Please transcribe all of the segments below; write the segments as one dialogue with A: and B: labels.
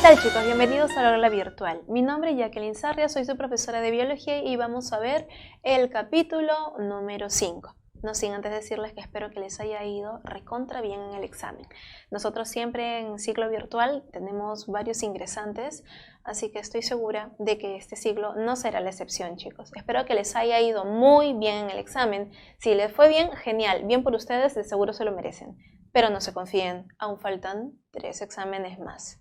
A: tal, chicos? Bienvenidos a la aula virtual. Mi nombre es Jacqueline Sarria, soy su profesora de biología y vamos a ver el capítulo número 5. No sin antes decirles que espero que les haya ido recontra bien en el examen. Nosotros siempre en ciclo virtual tenemos varios ingresantes, así que estoy segura de que este ciclo no será la excepción, chicos. Espero que les haya ido muy bien en el examen. Si les fue bien, genial, bien por ustedes, de seguro se lo merecen. Pero no se confíen, aún faltan 3 exámenes más.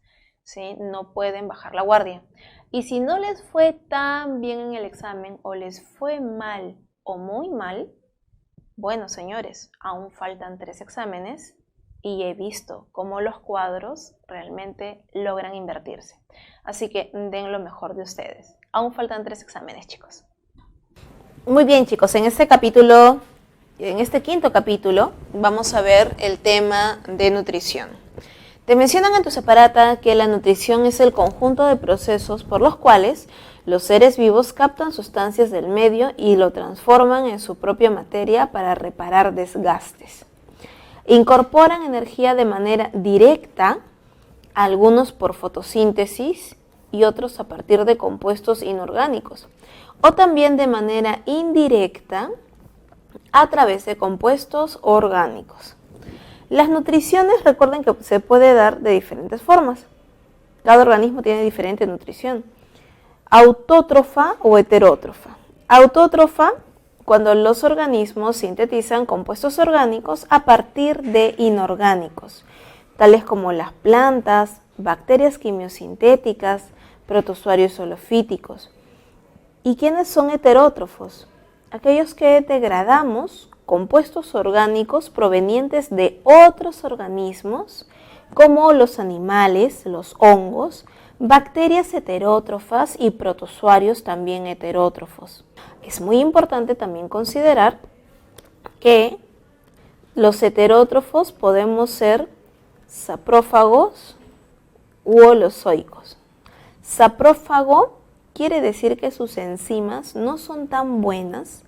A: ¿Sí? No pueden bajar la guardia. Y si no les fue tan bien en el examen o les fue mal o muy mal, bueno, señores, aún faltan 3 exámenes y he visto cómo los cuadros realmente logran invertirse. Así que den lo mejor de ustedes. Aún faltan 3 exámenes, chicos. Muy bien, chicos, en este quinto capítulo, vamos a ver el tema de nutrición. Te mencionan en tu separata que la nutrición es el conjunto de procesos por los cuales los seres vivos captan sustancias del medio y lo transforman en su propia materia para reparar desgastes. Incorporan energía de manera directa, algunos por fotosíntesis y otros a partir de compuestos inorgánicos, o también de manera indirecta a través de compuestos orgánicos. Las nutriciones, recuerden que se puede dar de diferentes formas. Cada organismo tiene diferente nutrición. Autótrofa o heterótrofa. Autótrofa, cuando los organismos sintetizan compuestos orgánicos a partir de inorgánicos, tales como las plantas, bacterias quimiosintéticas, protozoarios holofíticos. ¿Y quiénes son heterótrofos? Aquellos que degradamos compuestos orgánicos provenientes de otros organismos, como los animales, los hongos, bacterias heterótrofas y protozoarios también heterótrofos. Es muy importante también considerar que los heterótrofos podemos ser saprófagos u holozoicos. Saprófago quiere decir que sus enzimas no son tan buenas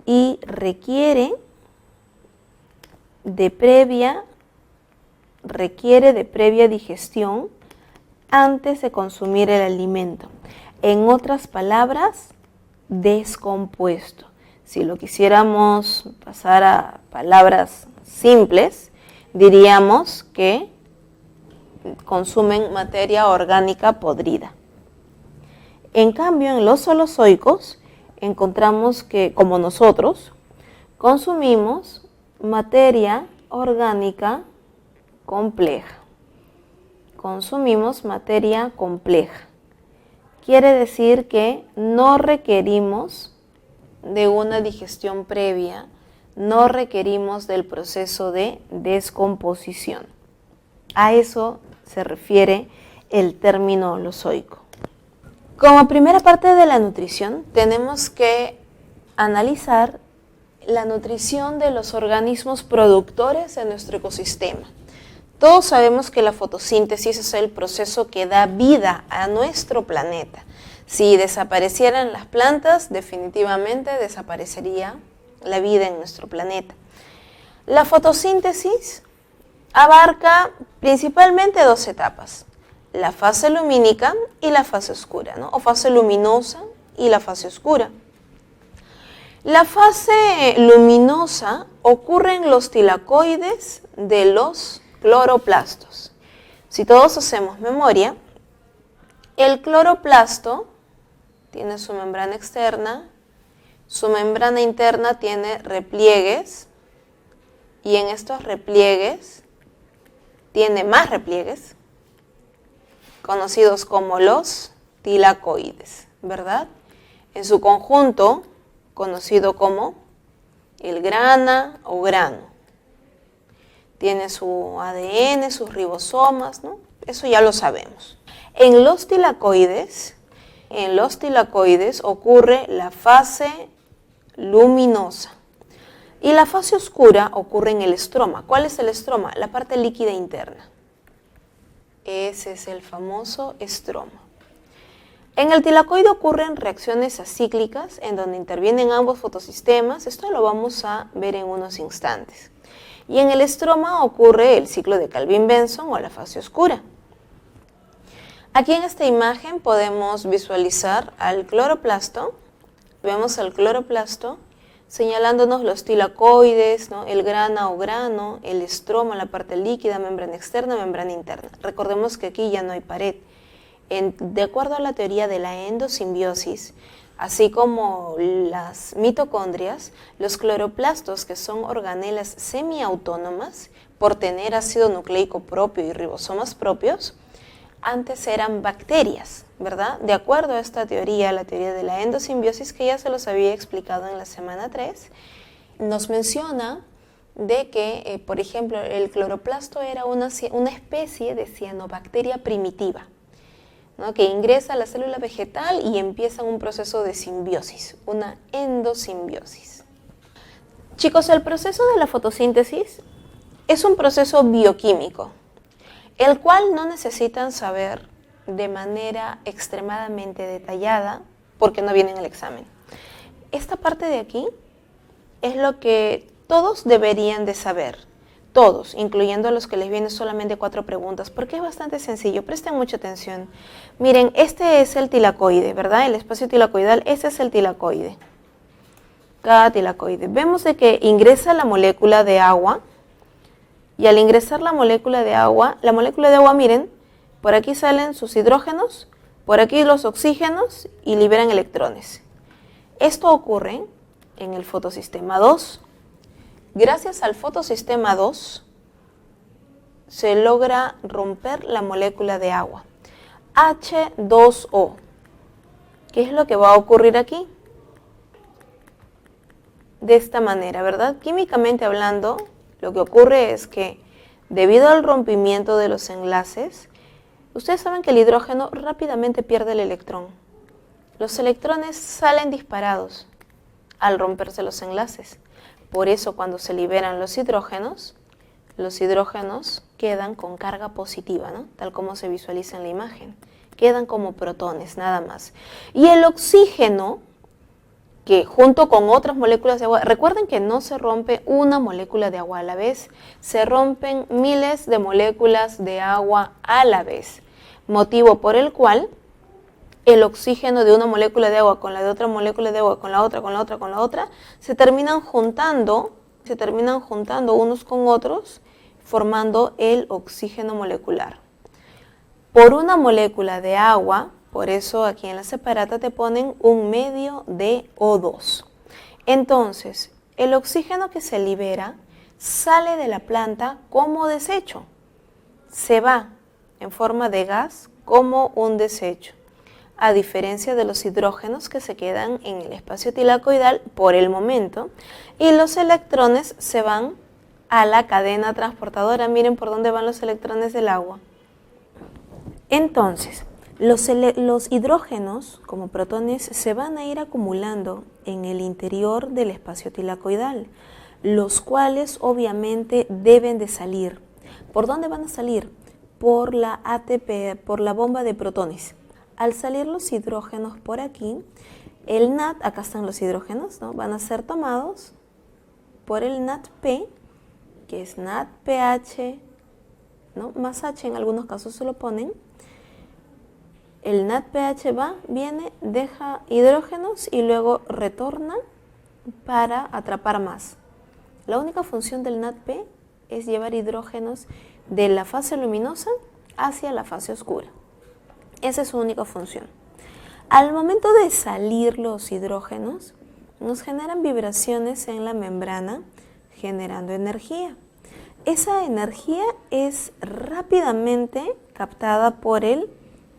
A: y requiere de previa digestión antes de consumir el alimento. En otras palabras, descompuesto. Si lo quisiéramos pasar a palabras simples, diríamos que consumen materia orgánica podrida. En cambio, en los holozoicos encontramos que, como nosotros, consumimos materia orgánica compleja. Consumimos materia compleja. Quiere decir que no requerimos de una digestión previa, no requerimos del proceso de descomposición. A eso se refiere el término holozoico. Como primera parte de la nutrición, tenemos que analizar la nutrición de los organismos productores de nuestro ecosistema. Todos sabemos que la fotosíntesis es el proceso que da vida a nuestro planeta. Si desaparecieran las plantas, definitivamente desaparecería la vida en nuestro planeta. La fotosíntesis abarca principalmente 2 etapas. La fase lumínica y la fase oscura, ¿no? O fase luminosa y la fase oscura. La fase luminosa ocurre en los tilacoides de los cloroplastos. Si todos hacemos memoria, el cloroplasto tiene su membrana externa, su membrana interna tiene repliegues y en estos repliegues tiene más repliegues, conocidos como los tilacoides, ¿verdad? En su conjunto, conocido como el grana o grano. Tiene su ADN, sus ribosomas, ¿no? Eso ya lo sabemos. En los tilacoides ocurre la fase luminosa y la fase oscura ocurre en el estroma. ¿Cuál es el estroma? La parte líquida interna. Ese es el famoso estroma. En el tilacoide ocurren reacciones acíclicas en donde intervienen ambos fotosistemas. Esto lo vamos a ver en unos instantes. Y en el estroma ocurre el ciclo de Calvin-Benson o la fase oscura. Aquí en esta imagen podemos visualizar al cloroplasto. Vemos al cloroplasto señalándonos los tilacoides, ¿no? El grana o grano, el estroma, la parte líquida, membrana externa, membrana interna. Recordemos que aquí ya no hay pared. De acuerdo a la teoría de la endosimbiosis, así como las mitocondrias, los cloroplastos, que son organelas semiautónomas, por tener ácido nucleico propio y ribosomas propios, antes eran bacterias, ¿verdad? De acuerdo a esta teoría, la teoría de la endosimbiosis, que ya se los había explicado en la semana 3, nos menciona de que, por ejemplo, el cloroplasto era una especie de cianobacteria primitiva, ¿no? Que ingresa a la célula vegetal y empieza un proceso de simbiosis, una endosimbiosis. Chicos, el proceso de la fotosíntesis es un proceso bioquímico, el cual no necesitan saber de manera extremadamente detallada porque no viene en el examen. Esta parte de aquí es lo que todos deberían de saber, todos, incluyendo a los que les vienen solamente 4 preguntas, porque es bastante sencillo, presten mucha atención. Miren, este es el tilacoide, ¿verdad? El espacio tilacoidal, ese es el tilacoide. Cada tilacoide. Vemos de que ingresa la molécula de agua, y al ingresar la molécula de agua, miren, por aquí salen sus hidrógenos, por aquí los oxígenos y liberan electrones. Esto ocurre en el fotosistema 2. Gracias al fotosistema 2 se logra romper la molécula de agua, H2O. ¿Qué es lo que va a ocurrir aquí? De esta manera, ¿verdad? Químicamente hablando, lo que ocurre es que debido al rompimiento de los enlaces, ustedes saben que el hidrógeno rápidamente pierde el electrón. Los electrones salen disparados al romperse los enlaces. Por eso cuando se liberan los hidrógenos quedan con carga positiva, ¿no? Tal como se visualiza en la imagen. Quedan como protones, nada más. Y el oxígeno, que junto con otras moléculas de agua, recuerden que no se rompe una molécula de agua a la vez, se rompen miles de moléculas de agua a la vez, motivo por el cual el oxígeno de una molécula de agua con la de otra molécula de agua, con la otra, se terminan juntando unos con otros, formando el oxígeno molecular. Por una molécula de agua, por eso aquí en la separata te ponen un medio de O2. Entonces, el oxígeno que se libera sale de la planta como desecho. Se va en forma de gas como un desecho, a diferencia de los hidrógenos que se quedan en el espacio tilacoidal por el momento, y los electrones se van a la cadena transportadora. Miren por dónde van los electrones del agua. Entonces, los hidrógenos, como protones, se van a ir acumulando en el interior del espacio tilacoidal, los cuales obviamente deben de salir. ¿Por dónde van a salir? Por la ATP, por la bomba de protones. Al salir los hidrógenos por aquí, el NAT, acá están los hidrógenos, ¿no? Van a ser tomados por el NADP, que es NADPH, ¿no? Más H, en algunos casos se lo ponen. El NADPH va, viene, deja hidrógenos y luego retorna para atrapar más. La única función del NADP es llevar hidrógenos de la fase luminosa hacia la fase oscura. Esa es su única función. Al momento de salir los hidrógenos, nos generan vibraciones en la membrana, generando energía. Esa energía es rápidamente captada por el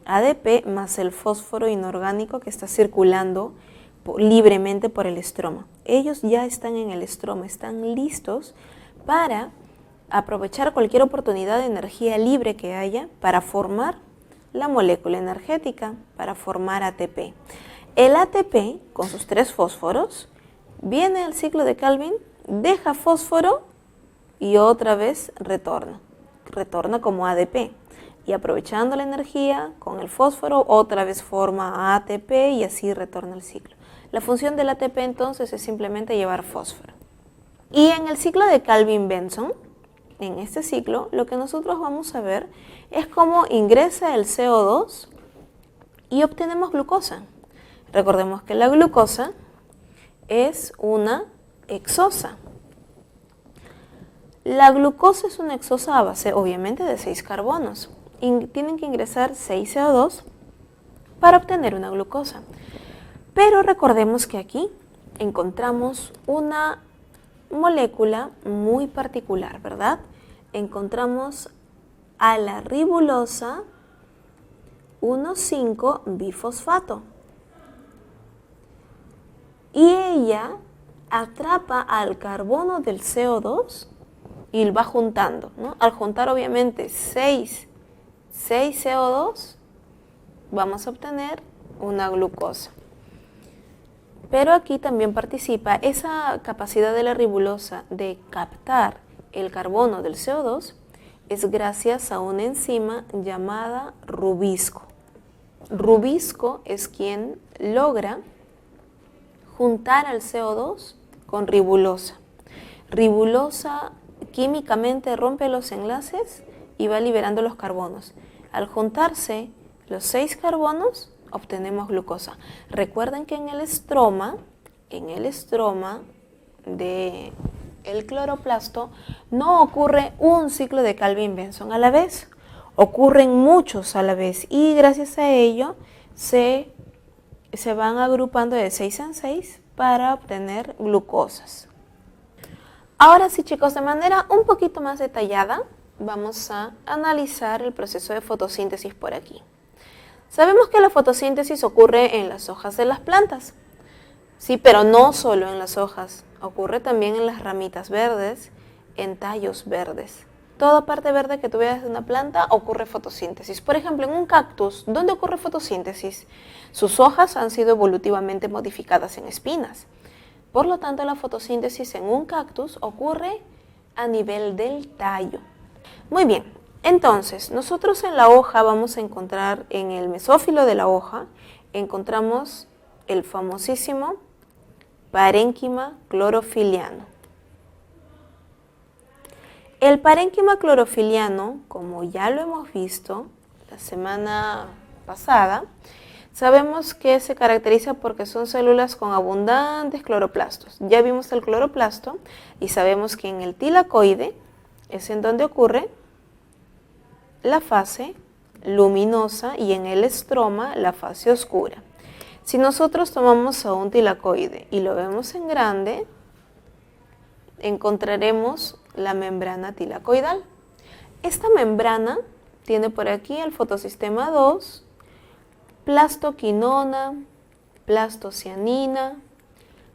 A: ADP más el fósforo inorgánico que está circulando libremente por el estroma. Ellos ya están en el estroma, están listos para aprovechar cualquier oportunidad de energía libre que haya para formar la molécula energética, para formar ATP. El ATP, con sus 3 fósforos, viene al ciclo de Calvin, deja fósforo y otra vez retorna como ADP. Y aprovechando la energía con el fósforo, otra vez forma ATP y así retorna el ciclo. La función del ATP entonces es simplemente llevar fósforo. Y en el ciclo de Calvin-Benson, en este ciclo, lo que nosotros vamos a ver es cómo ingresa el CO2 y obtenemos glucosa. Recordemos que la glucosa es una hexosa. La glucosa es una hexosa a base, obviamente, de 6 carbonos. Tienen que ingresar 6 CO2 para obtener una glucosa. Pero recordemos que aquí encontramos una molécula muy particular, ¿verdad? Encontramos a la ribulosa 1,5-bifosfato. Y ella atrapa al carbono del CO2 y va juntando, ¿no? Al juntar obviamente 6 CO2, vamos a obtener una glucosa. Pero aquí también participa esa capacidad de la ribulosa de captar el carbono del CO2, es gracias a una enzima llamada rubisco. Rubisco es quien logra juntar al CO2 con ribulosa. Ribulosa químicamente rompe los enlaces y va liberando los carbonos. Al juntarse los 6 carbonos, obtenemos glucosa. Recuerden que en el estroma del cloroplasto no ocurre un ciclo de Calvin-Benson a la vez, ocurren muchos a la vez y gracias a ello se van agrupando de 6 en 6 para obtener glucosas. Ahora sí, chicos, de manera un poquito más detallada vamos a analizar el proceso de fotosíntesis por aquí. Sabemos que la fotosíntesis ocurre en las hojas de las plantas, sí, pero no solo en las hojas, ocurre también en las ramitas verdes, en tallos verdes. Toda parte verde que tú veas de una planta ocurre fotosíntesis. Por ejemplo, en un cactus, ¿dónde ocurre fotosíntesis? Sus hojas han sido evolutivamente modificadas en espinas. Por lo tanto, la fotosíntesis en un cactus ocurre a nivel del tallo. Muy bien, entonces, nosotros en la hoja vamos a encontrar, en el mesófilo de la hoja, encontramos el famosísimo parénquima clorofiliano. El parénquima clorofiliano, como ya lo hemos visto la semana pasada, sabemos que se caracteriza porque son células con abundantes cloroplastos. Ya vimos el cloroplasto y sabemos que en el tilacoide es en donde ocurre la fase luminosa y en el estroma la fase oscura. Si nosotros tomamos a un tilacoide y lo vemos en grande, encontraremos la membrana tilacoidal. Esta membrana tiene por aquí el fotosistema 2, plastoquinona, plastocianina,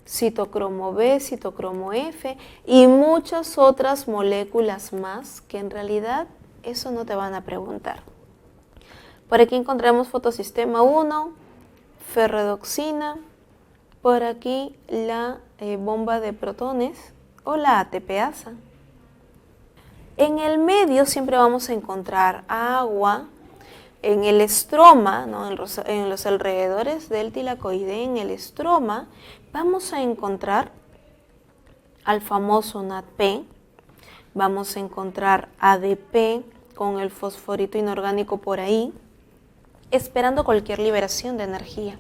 A: citocromo B, citocromo F y muchas otras moléculas más que en realidad eso no te van a preguntar. Por aquí encontramos fotosistema 1, ferredoxina, por aquí la bomba de protones o la ATPasa. En el medio siempre vamos a encontrar agua. En el estroma, ¿no? en los alrededores del tilacoide, en el estroma, vamos a encontrar al famoso NADP, vamos a encontrar ADP con el fosforito inorgánico por ahí, esperando cualquier liberación de energía.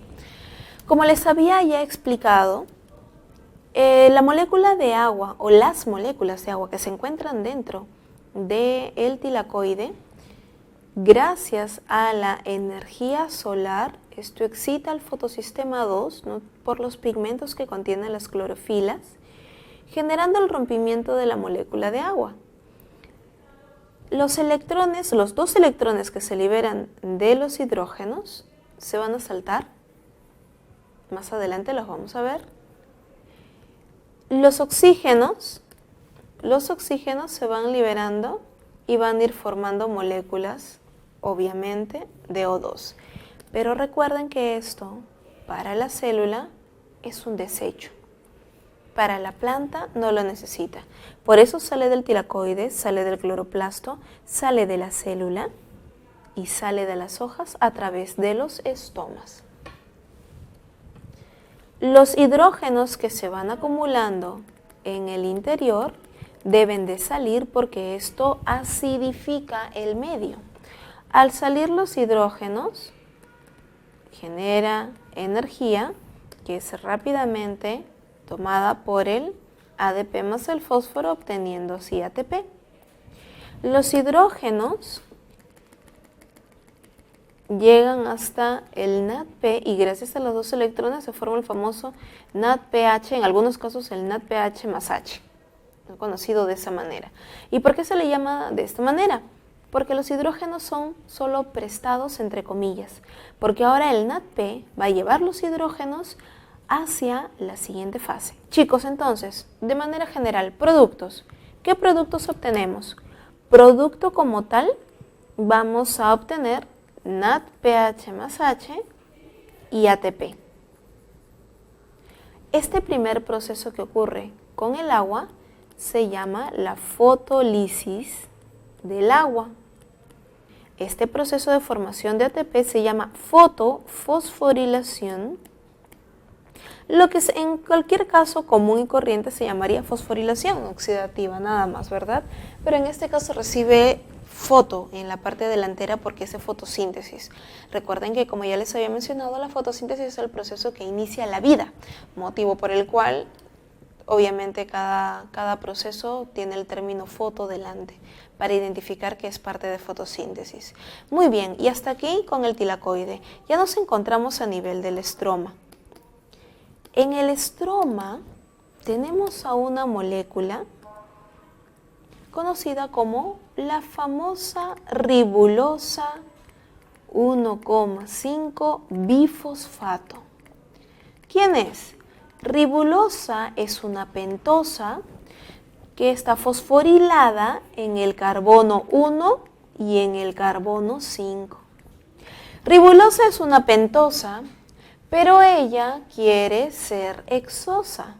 A: Como les había ya explicado, la molécula de agua o las moléculas de agua que se encuentran dentro del tilacoide, gracias a la energía solar, esto excita al fotosistema 2, ¿no? por los pigmentos que contienen las clorofilas, generando el rompimiento de la molécula de agua. Los dos electrones que se liberan de los hidrógenos se van a saltar. Más adelante los vamos a ver. Los oxígenos se van liberando y van a ir formando moléculas, obviamente, de O2. Pero recuerden que esto, para la célula, es un desecho. Para la planta no lo necesita. Por eso sale del tilacoide, sale del cloroplasto, sale de la célula y sale de las hojas a través de los estomas. Los hidrógenos que se van acumulando en el interior deben de salir porque esto acidifica el medio. Al salir los hidrógenos, genera energía que es rápidamente tomada por el ADP más el fósforo, obteniendo así ATP. Los hidrógenos llegan hasta el NADP y gracias a los dos electrones se forma el famoso NADPH, en algunos casos el NADPH más H, conocido de esa manera. ¿Y por qué se le llama de esta manera? Porque los hidrógenos son solo prestados entre comillas, porque ahora el NADP va a llevar los hidrógenos hacia la siguiente fase. Chicos, entonces, de manera general, productos. ¿Qué productos obtenemos? Producto como tal, vamos a obtener NADPH más H y ATP. Este primer proceso que ocurre con el agua se llama la fotólisis del agua. Este proceso de formación de ATP se llama fotofosforilación, lo que en cualquier caso común y corriente se llamaría fosforilación oxidativa, nada más, ¿verdad? Pero en este caso recibe foto en la parte delantera porque es fotosíntesis. Recuerden que, como ya les había mencionado, la fotosíntesis es el proceso que inicia la vida, motivo por el cual obviamente cada proceso tiene el término foto delante para identificar que es parte de fotosíntesis. Muy bien, y hasta aquí con el tilacoide. Ya nos encontramos a nivel del estroma. En el estroma tenemos a una molécula conocida como la famosa ribulosa 1,5 bifosfato. ¿Quién es? Ribulosa es una pentosa que está fosforilada en el carbono 1 y en el carbono 5. Ribulosa es una pentosa, pero ella quiere ser hexosa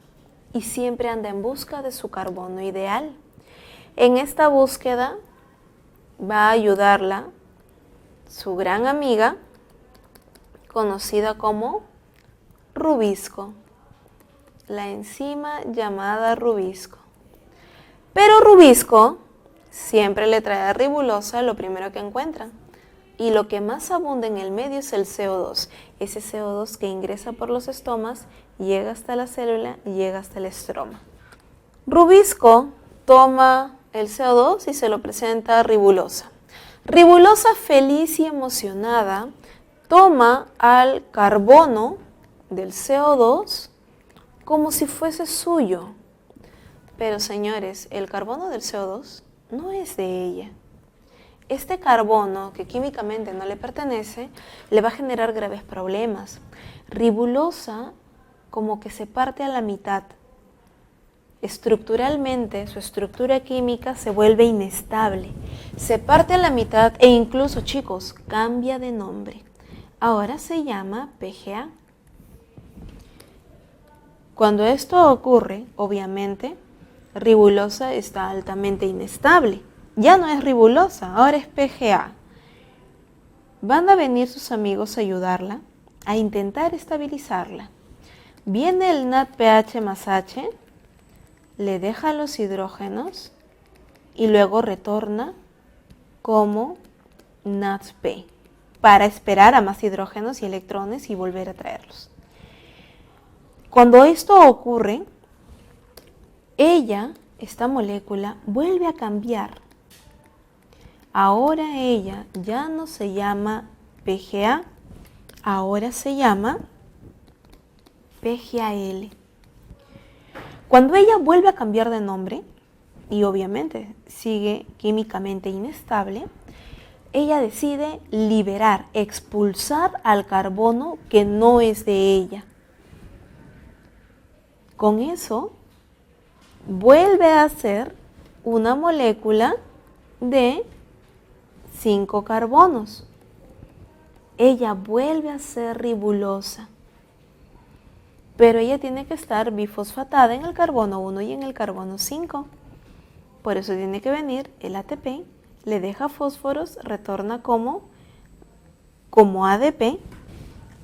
A: y siempre anda en busca de su carbono ideal. En esta búsqueda va a ayudarla su gran amiga, conocida como rubisco, la enzima llamada rubisco. Pero rubisco siempre le trae a ribulosa lo primero que encuentra. Y lo que más abunda en el medio es el CO2. Ese CO2 que ingresa por los estomas, llega hasta la célula, llega hasta el estroma. Rubisco toma el CO2 y se lo presenta a ribulosa. Ribulosa, feliz y emocionada, toma al carbono del CO2 como si fuese suyo. Pero señores, el carbono del CO2 no es de ella. Este carbono, que químicamente no le pertenece, le va a generar graves problemas. Ribulosa como que se parte a la mitad. Estructuralmente, su estructura química se vuelve inestable. Se parte a la mitad e incluso, chicos, cambia de nombre. Ahora se llama PGA. Cuando esto ocurre, obviamente, ribulosa está altamente inestable. Ya no es ribulosa, ahora es PGA. Van a venir sus amigos a ayudarla, a intentar estabilizarla. Viene el NADPH más H, le deja los hidrógenos y luego retorna como NADP para esperar a más hidrógenos y electrones y volver a traerlos. Cuando esto ocurre, esta molécula, vuelve a cambiar. Ahora ella ya no se llama PGA, ahora se llama PGAL. Cuando ella vuelve a cambiar de nombre, y obviamente sigue químicamente inestable, ella decide liberar, expulsar al carbono que no es de ella. Con eso, vuelve a ser una molécula de 5 carbonos. Ella vuelve a ser ribulosa, pero ella tiene que estar bifosfatada en el carbono 1 y en el carbono 5. Por eso tiene que venir el ATP, le deja fósforos, retorna como ADP,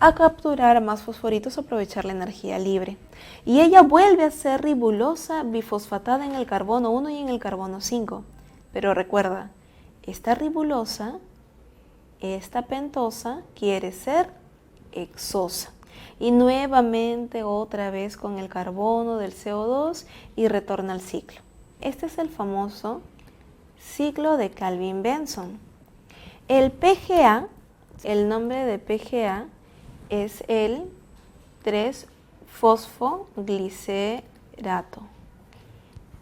A: a capturar más fosforitos, aprovechar la energía libre. Y ella vuelve a ser ribulosa bifosfatada en el carbono 1 y en el carbono 5. Pero recuerda, esta ribulosa, esta pentosa, quiere ser hexosa. Y nuevamente otra vez con el carbono del CO2 y retorna al ciclo. Este es el famoso ciclo de Calvin-Benson. El PGA, el nombre de PGA es el 3-fosfoglicerato.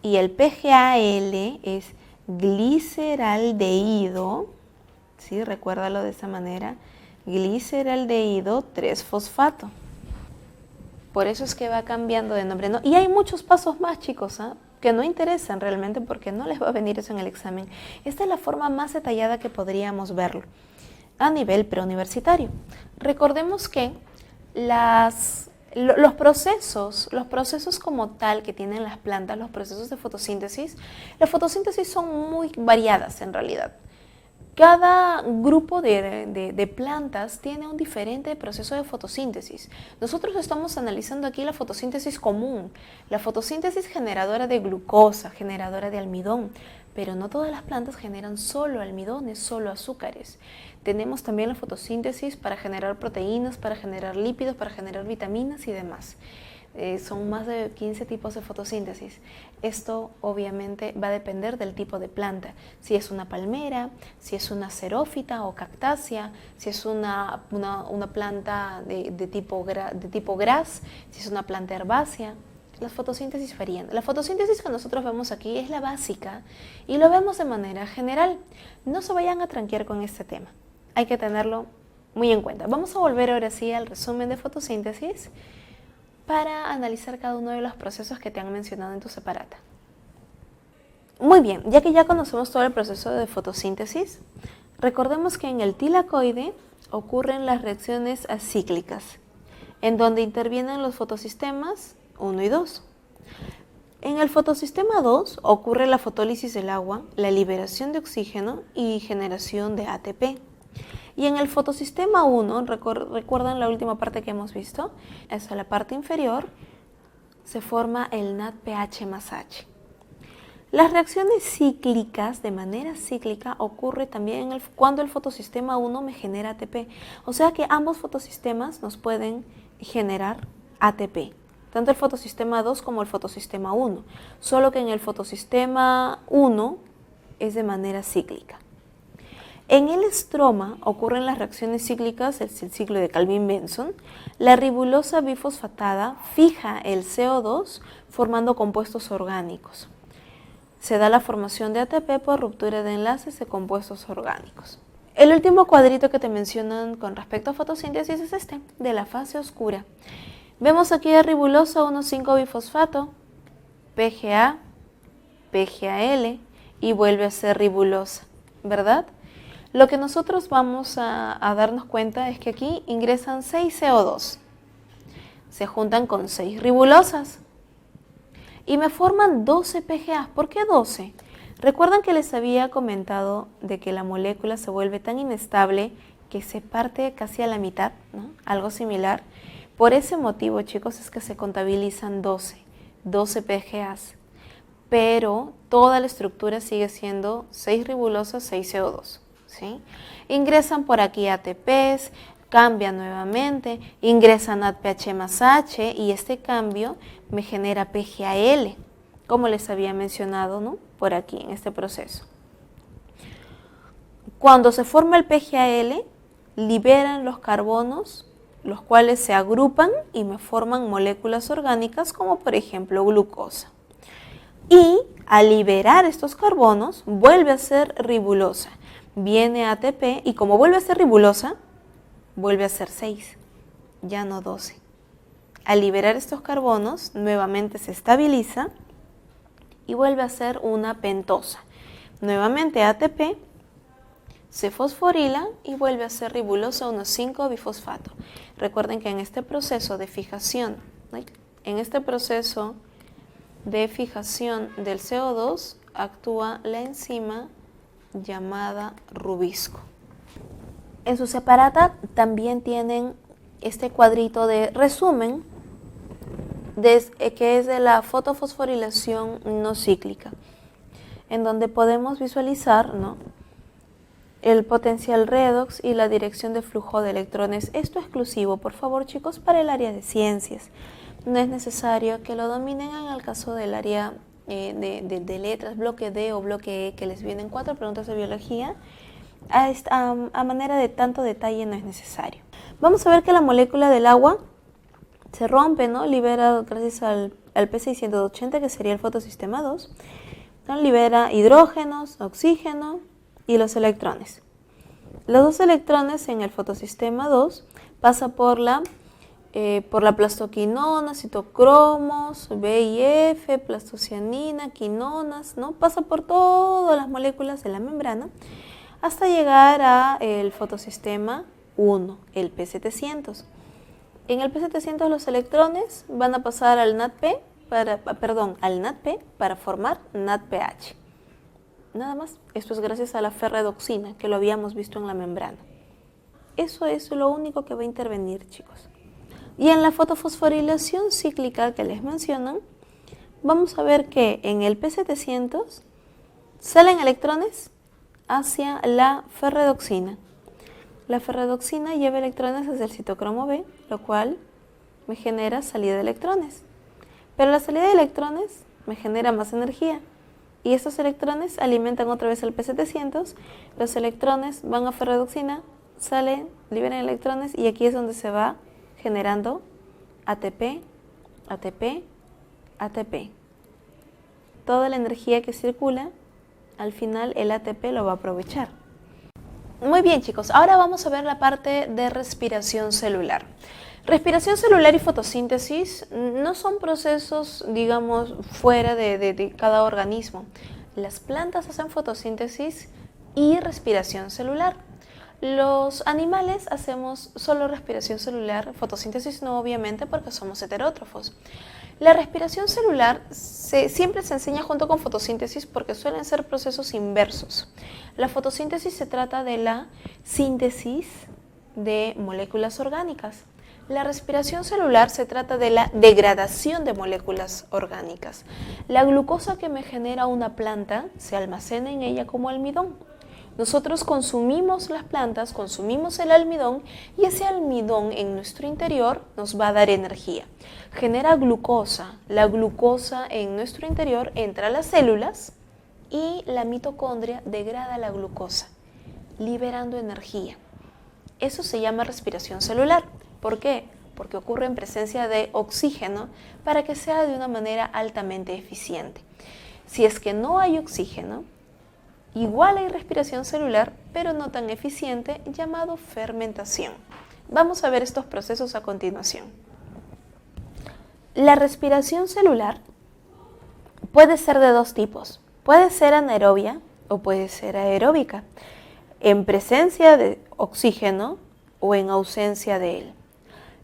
A: Y el PGAL es gliceraldehído, ¿sí? Recuérdalo de esa manera, gliceraldehído 3-fosfato. Por eso es que va cambiando de nombre, ¿no? Y hay muchos pasos más, chicos, que no interesan realmente porque no les va a venir eso en el examen. Esta es la forma más detallada que podríamos verlo a nivel preuniversitario. Recordemos que los procesos como tal que tienen las plantas, los procesos de fotosíntesis, las fotosíntesis son muy variadas en realidad. Cada grupo de plantas tiene un diferente proceso de fotosíntesis. Nosotros estamos analizando aquí la fotosíntesis común, la fotosíntesis generadora de glucosa, generadora de almidón, pero no todas las plantas generan solo almidones, solo azúcares. Tenemos también la fotosíntesis para generar proteínas, para generar lípidos, para generar vitaminas y demás. Son más de 15 tipos de fotosíntesis. Esto obviamente va a depender del tipo de planta, si es una palmera, si es una xerófita o cactácea, si es una planta de tipo gras, si es una planta herbácea. Las fotosíntesis varían. La fotosíntesis que nosotros vemos aquí es la básica y lo vemos de manera general. No se vayan a tranquear con este tema, hay que tenerlo muy en cuenta. Vamos a volver ahora sí al resumen de fotosíntesis para analizar cada uno de los procesos que te han mencionado en tu separata. Muy bien, ya que ya conocemos todo el proceso de fotosíntesis, recordemos que en el tilacoide ocurren las reacciones acíclicas, en donde intervienen los fotosistemas 1 y 2. En el fotosistema 2 ocurre la fotólisis del agua, la liberación de oxígeno y generación de ATP. Y en el fotosistema 1, recuerdan la última parte que hemos visto, hacia la parte inferior se forma el NADPH más H. Las reacciones cíclicas, de manera cíclica, ocurre también cuando el fotosistema 1 me genera ATP. O sea que ambos fotosistemas nos pueden generar ATP, tanto el fotosistema 2 como el fotosistema 1, solo que en el fotosistema 1 es de manera cíclica. En el estroma ocurren las reacciones cíclicas, el ciclo de Calvin-Benson. La ribulosa bifosfatada fija el CO2 formando compuestos orgánicos. Se da la formación de ATP por ruptura de enlaces de compuestos orgánicos. El último cuadrito que te mencionan con respecto a fotosíntesis es este, de la fase oscura. Vemos aquí a ribulosa 1,5-bifosfato, PGA, PGAL y vuelve a ser ribulosa, ¿verdad? Lo que nosotros vamos a darnos cuenta es que aquí ingresan 6 CO2, se juntan con 6 ribulosas y me forman 12 PGAs. ¿Por qué 12? Recuerdan que les había comentado de que la molécula se vuelve tan inestable que se parte casi a la mitad, ¿no? Algo similar. Por ese motivo, chicos, es que se contabilizan 12 PGAs, pero toda la estructura sigue siendo 6 ribulosas, 6 CO2. ¿Sí? Ingresan por aquí ATPs, cambian nuevamente, ingresan NADPH más H y este cambio me genera PGAL, como les había mencionado, ¿no? Por aquí en este proceso. Cuando se forma el PGAL, liberan los carbonos, los cuales se agrupan y me forman moléculas orgánicas como por ejemplo glucosa. Y al liberar estos carbonos vuelve a ser ribulosa. Viene ATP y como vuelve a ser ribulosa, vuelve a ser 6, ya no 12. Al liberar estos carbonos, nuevamente se estabiliza y vuelve a ser una pentosa. Nuevamente ATP, se fosforila y vuelve a ser ribulosa 1,5-bifosfato. Recuerden que en este proceso de fijación, del CO2 actúa la enzima llamada rubisco. En su separata también tienen este cuadrito de resumen que es de la fotofosforilación no cíclica, en donde podemos visualizar, ¿no?, el potencial redox y la dirección de flujo de electrones. Esto exclusivo, por favor, chicos, para el área de ciencias. No es necesario que lo dominen en el caso del área de letras, bloque D o bloque E, que les vienen 4 preguntas de biología. A manera de tanto detalle no es necesario. Vamos a ver que la molécula del agua se rompe, ¿no?, libera gracias al P680, que sería el fotosistema 2. ¿No? Libera hidrógenos, oxígeno y los electrones. Los 2 electrones en el fotosistema 2 pasan por la plastoquinona, citocromos, B y F, plastocianina, quinonas, ¿no? Pasa por todas las moléculas de la membrana hasta llegar al fotosistema 1, el P700. En el P700 los electrones van a pasar al NADP para formar NADPH. Nada más. Esto es gracias a la ferredoxina, que lo habíamos visto en la membrana. Eso es lo único que va a intervenir, chicos. Y en la fotofosforilación cíclica que les mencionan, vamos a ver que en el P700 salen electrones hacia la ferredoxina. La ferredoxina lleva electrones hacia el citocromo B, lo cual me genera salida de electrones. Pero la salida de electrones me genera más energía. Y estos electrones alimentan otra vez el P700, los electrones van a ferredoxina, salen, liberan electrones y aquí es donde se va generando ATP, ATP, ATP. Toda la energía que circula, al final el ATP lo va a aprovechar. Muy bien, chicos, ahora vamos a ver la parte de respiración celular. Respiración celular y fotosíntesis no son procesos, digamos, fuera de cada organismo. Las plantas hacen fotosíntesis y respiración celular. Los animales hacemos solo respiración celular, fotosíntesis no, obviamente, porque somos heterótrofos. La respiración celular siempre se enseña junto con fotosíntesis porque suelen ser procesos inversos. La fotosíntesis se trata de la síntesis de moléculas orgánicas. La respiración celular se trata de la degradación de moléculas orgánicas. La glucosa que me genera una planta se almacena en ella como almidón. Nosotros consumimos las plantas, consumimos el almidón y ese almidón en nuestro interior nos va a dar energía. Genera glucosa. La glucosa en nuestro interior entra a las células y la mitocondria degrada la glucosa, liberando energía. Eso se llama respiración celular. ¿Por qué? Porque ocurre en presencia de oxígeno para que sea de una manera altamente eficiente. Si es que no hay oxígeno, igual hay respiración celular, pero no tan eficiente, llamado fermentación. Vamos a ver estos procesos a continuación. La respiración celular puede ser de 2 tipos. Puede ser anaerobia o puede ser aeróbica, en presencia de oxígeno o en ausencia de él.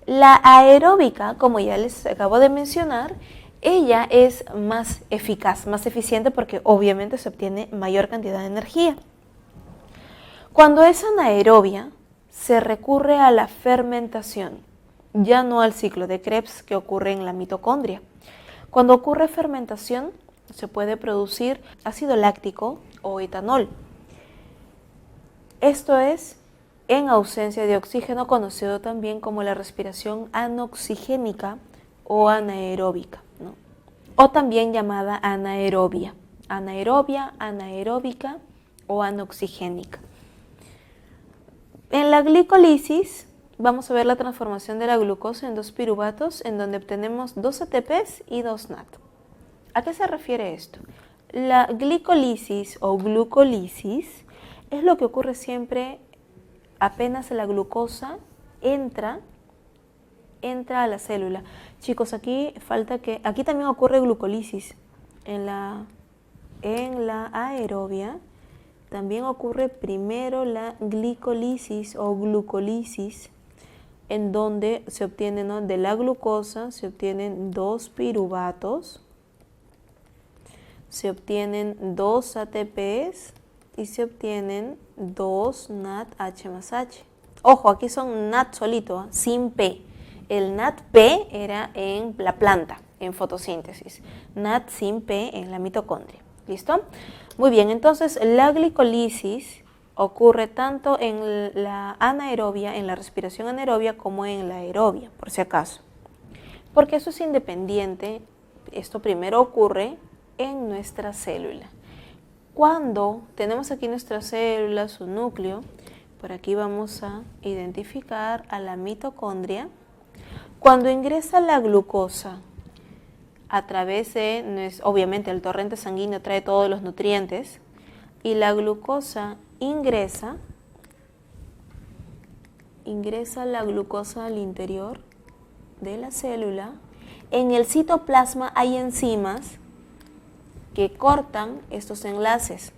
A: La aeróbica, como ya les acabo de mencionar, ella es más eficaz, más eficiente porque obviamente se obtiene mayor cantidad de energía. Cuando es anaerobia, se recurre a la fermentación, ya no al ciclo de Krebs que ocurre en la mitocondria. Cuando ocurre fermentación, se puede producir ácido láctico o etanol. Esto es en ausencia de oxígeno, conocido también como la respiración anoxigénica o anaeróbica, ¿no? O también llamada anaerobia, anaeróbica o anoxigénica. En la glicolisis vamos a ver la transformación de la glucosa en 2 piruvatos, en donde obtenemos 2 ATPs y 2 NAT. ¿A qué se refiere esto? La glicolisis o glucolisis es lo que ocurre siempre apenas la glucosa entra a la célula. Chicos, aquí también ocurre glucolisis. En la aerobia también ocurre primero la glicolisis o glucolisis, en donde se obtiene, ¿no?, de la glucosa se obtienen 2 piruvatos, se obtienen 2 ATPs y se obtienen 2 NADH+H. Ojo, aquí son NAD solito, sin P. El NADP era en la planta, en fotosíntesis. NAD sin P en la mitocondria. ¿Listo? Muy bien, entonces la glicolisis ocurre tanto en la anaerobia, en la respiración anaerobia, como en la aerobia, por si acaso. Porque eso es independiente, esto primero ocurre en nuestra célula. Cuando tenemos aquí nuestra célula, su núcleo, por aquí vamos a identificar a la mitocondria. Cuando ingresa la glucosa a través de, obviamente el torrente sanguíneo trae todos los nutrientes, y la glucosa ingresa la glucosa al interior de la célula. En el citoplasma hay enzimas que cortan estos enlaces,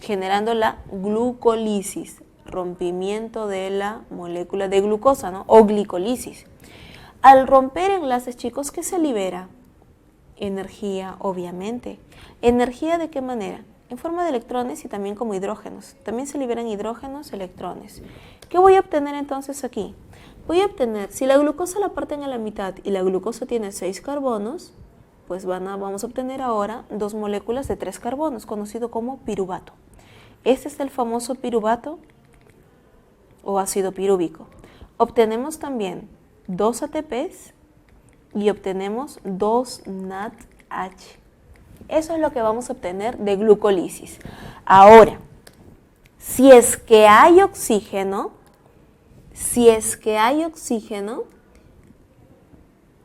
A: generando la glucólisis, rompimiento de la molécula de glucosa, ¿no? O glicolisis. Al romper enlaces, chicos, ¿qué se libera? Energía, obviamente. ¿Energía de qué manera? En forma de electrones y también como hidrógenos. También se liberan hidrógenos, electrones. ¿Qué voy a obtener entonces aquí? Voy a obtener, si la glucosa la parten a la mitad y la glucosa tiene 6 carbonos, pues vamos a obtener ahora 2 moléculas de 3 carbonos, conocido como piruvato. Este es el famoso piruvato o ácido pirúvico. Obtenemos también 2 ATPs y obtenemos 2 NADH. Eso es lo que vamos a obtener de glucólisis. Ahora, si es que hay oxígeno,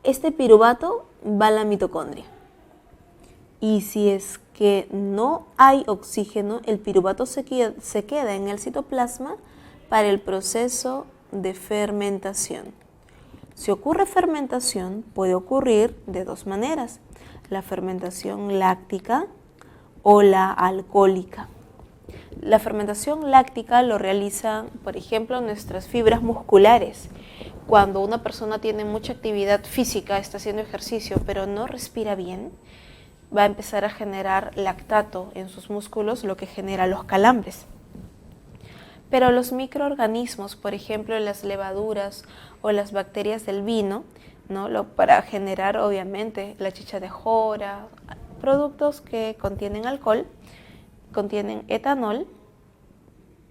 A: este piruvato va a la mitocondria. Y si es que no hay oxígeno, el piruvato se queda en el citoplasma para el proceso de fermentación. Si ocurre fermentación, puede ocurrir de 2 maneras: la fermentación láctica o la alcohólica. La fermentación láctica lo realizan, por ejemplo, nuestras fibras musculares. Cuando una persona tiene mucha actividad física, está haciendo ejercicio, pero no respira bien, va a empezar a generar lactato en sus músculos, lo que genera los calambres. Pero los microorganismos, por ejemplo, las levaduras o las bacterias del vino, ¿no? Para generar, obviamente, la chicha de jora, productos que contienen alcohol, contienen etanol,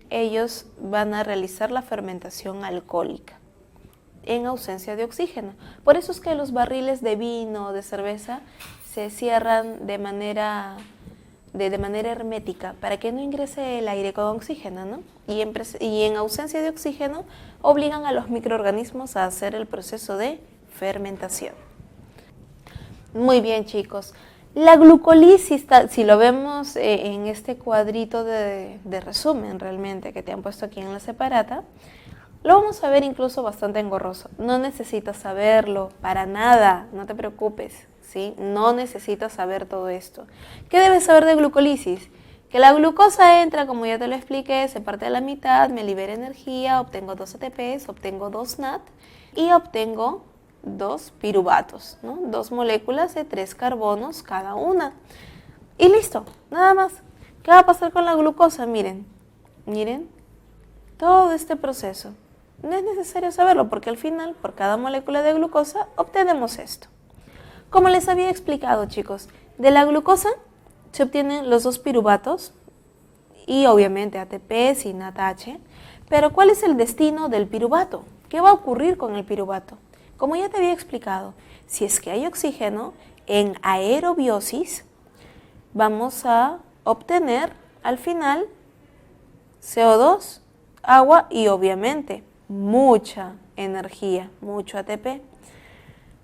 A: ellos van a realizar la fermentación alcohólica en ausencia de oxígeno. Por eso es que los barriles de vino o de cerveza se cierran de manera hermética para que no ingrese el aire con oxígeno, ¿no? Y en ausencia de oxígeno obligan a los microorganismos a hacer el proceso de fermentación. Muy bien, chicos. La glucólisis, si lo vemos en este cuadrito de resumen realmente que te han puesto aquí en la separata, lo vamos a ver incluso bastante engorroso. No necesitas saberlo para nada, no te preocupes, ¿sí? No necesitas saber todo esto. ¿Qué debes saber de glucólisis? Que la glucosa entra, como ya te lo expliqué, se parte a la mitad, me libera energía, obtengo 2 ATPs, obtengo 2 NAD y obtengo 2 piruvatos, ¿no? 2 moléculas de 3 carbonos cada una. Y listo, nada más. ¿Qué va a pasar con la glucosa? Miren, todo este proceso. No es necesario saberlo porque al final, por cada molécula de glucosa, obtenemos esto. Como les había explicado, chicos, de la glucosa se obtienen los 2 piruvatos y obviamente ATPs y NADH. Pero ¿cuál es el destino del piruvato? ¿Qué va a ocurrir con el piruvato? Como ya te había explicado, si es que hay oxígeno, en aerobiosis vamos a obtener al final CO2, agua y obviamente mucha energía, mucho ATP.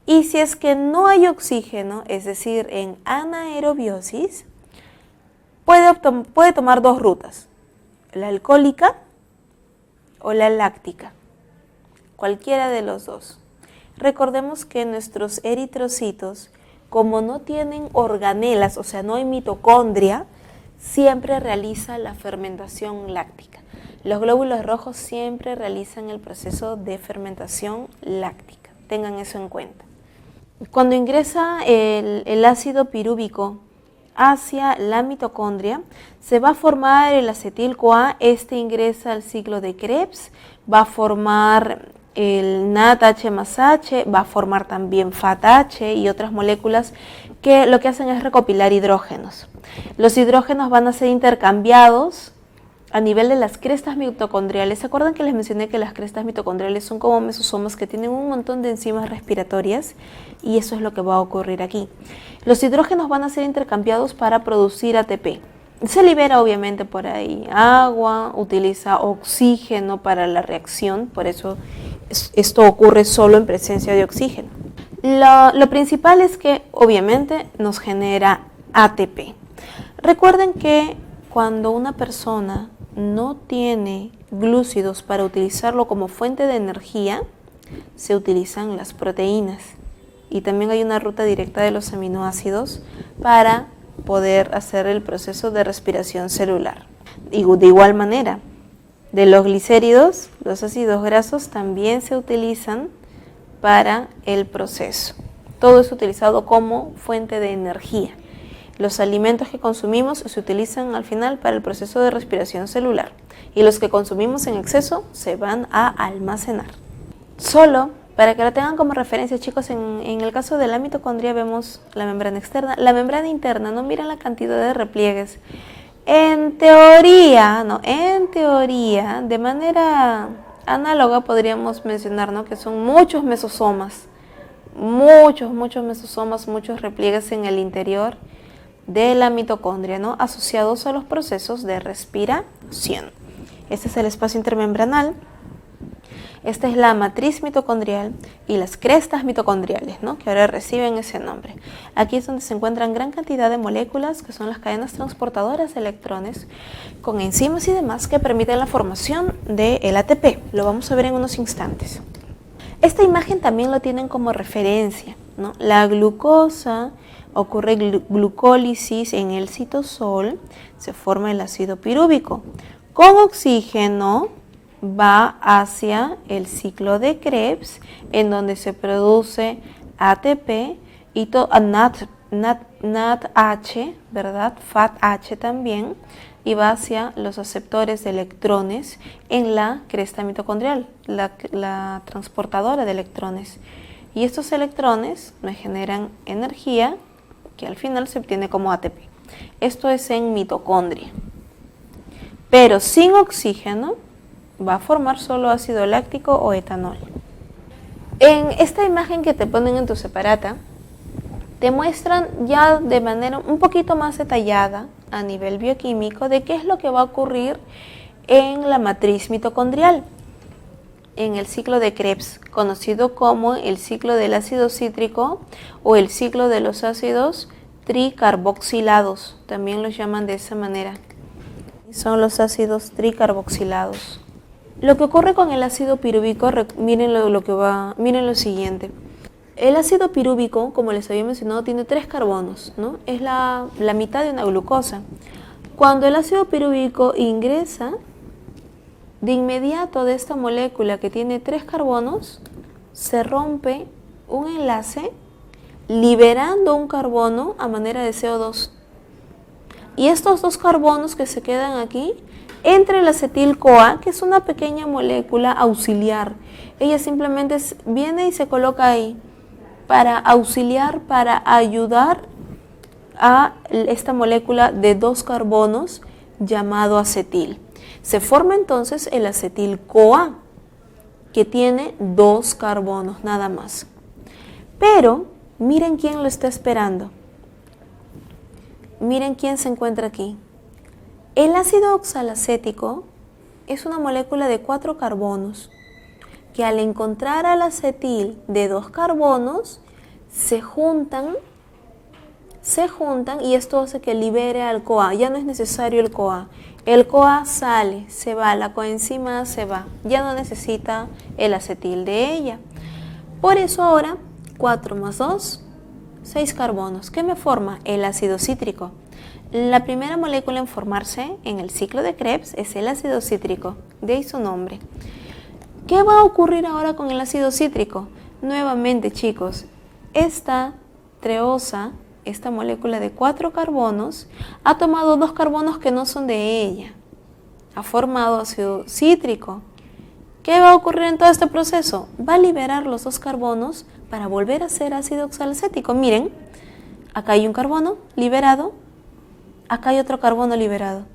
A: Y si es que no hay oxígeno, es decir, en anaerobiosis, puede tomar 2 rutas, la alcohólica o la láctica, cualquiera de los 2. Recordemos que nuestros eritrocitos, como no tienen organelas, o sea, no hay mitocondria, siempre realiza la fermentación láctica. Los glóbulos rojos siempre realizan el proceso de fermentación láctica. Tengan eso en cuenta. Cuando ingresa el ácido pirúvico
B: hacia la mitocondria, se va a formar el acetil-CoA, este ingresa al ciclo de Krebs, va a formar el NADH más H, va a formar también FATH y otras moléculas que lo que hacen es recopilar hidrógenos. Los hidrógenos van a ser intercambiados a nivel de las crestas mitocondriales. ¿Se acuerdan que les mencioné que las crestas mitocondriales son como mesosomas que tienen un montón de enzimas respiratorias? Y eso es lo que va a ocurrir aquí. Los hidrógenos van a ser intercambiados para producir ATP. Se libera obviamente por ahí agua, utiliza oxígeno para la reacción, por eso esto ocurre solo en presencia de oxígeno. Lo principal es que obviamente nos genera ATP. Recuerden que cuando una persona no tiene glúcidos para utilizarlo como fuente de energía, se utilizan las proteínas. Y también hay una ruta directa de los aminoácidos para poder hacer el proceso de respiración celular. Y de igual manera, de los glicéridos, los ácidos grasos también se utilizan para el proceso. Todo es utilizado como fuente de energía. Los alimentos que consumimos se utilizan al final para el proceso de respiración celular y los que consumimos en exceso se van a almacenar. Solo para que lo tengan como referencia, chicos, en el caso de la mitocondria vemos la membrana externa, la membrana interna, no miren la cantidad de repliegues. En teoría, de manera análoga podríamos mencionar, ¿no?, que son muchos mesosomas, muchos mesosomas, muchos repliegues en el interior de la mitocondria, ¿no?, asociados a los procesos de respiración. Este es el espacio intermembranal. Esta es la matriz mitocondrial y las crestas mitocondriales, ¿no?, que ahora reciben ese nombre. Aquí es donde se encuentran gran cantidad de moléculas que son las cadenas transportadoras de electrones con enzimas y demás que permiten la formación del ATP. Lo vamos a ver en unos instantes. Esta imagen también lo tienen como referencia, ¿no? La glucosa, ocurre glucólisis en el citosol, se forma el ácido pirúvico. Con oxígeno va hacia el ciclo de Krebs, en donde se produce ATP y NADH, ¿verdad? FATH también, y va hacia los aceptores de electrones en la cresta mitocondrial, la transportadora de electrones. Y estos electrones me generan energía que al final se obtiene como ATP. Esto es en mitocondria. Pero sin oxígeno va a formar solo ácido láctico o etanol. En esta imagen que te ponen en tu separata, te muestran ya de manera un poquito más detallada a nivel bioquímico de qué es lo que va a ocurrir en la matriz mitocondrial, en el ciclo de Krebs, conocido como el ciclo del ácido cítrico o el ciclo de los ácidos tricarboxilados, también los llaman de esa manera. Son los ácidos tricarboxilados. Lo que ocurre con el ácido pirúvico, miren lo siguiente. El ácido pirúvico, como les había mencionado, tiene 3 carbonos, ¿no? Es la mitad de una glucosa. Cuando el ácido pirúvico ingresa, de inmediato de esta molécula que tiene 3 carbonos, se rompe un enlace liberando un carbono a manera de CO2. Y estos 2 carbonos que se quedan aquí, entre el acetil-CoA, que es una pequeña molécula auxiliar, ella simplemente viene y se coloca ahí para auxiliar, para ayudar a esta molécula de 2 carbonos llamado acetil. Se forma entonces el acetil-CoA, que tiene 2 carbonos nada más. Pero miren quién lo está esperando. Miren quién se encuentra aquí. El ácido oxalacético es una molécula de 4 carbonos que al encontrar al acetil de 2 carbonos se juntan y esto hace que libere al CoA. Ya no es necesario el CoA. El CoA sale, se va, la coenzima se va. Ya no necesita el acetil de ella. Por eso ahora 4 más 2, 6 carbonos. ¿Qué me forma? El ácido cítrico. La primera molécula en formarse en el ciclo de Krebs es el ácido cítrico, de ahí su nombre. ¿Qué va a ocurrir ahora con el ácido cítrico? Nuevamente, chicos, esta treosa esta molécula de 4 carbonos, ha tomado 2 carbonos que no son de ella. Ha formado ácido cítrico. ¿Qué va a ocurrir en todo este proceso? Va a liberar los 2 carbonos para volver a ser ácido oxalacético. Miren, acá hay un carbono liberado, acá hay otro carbono liberado,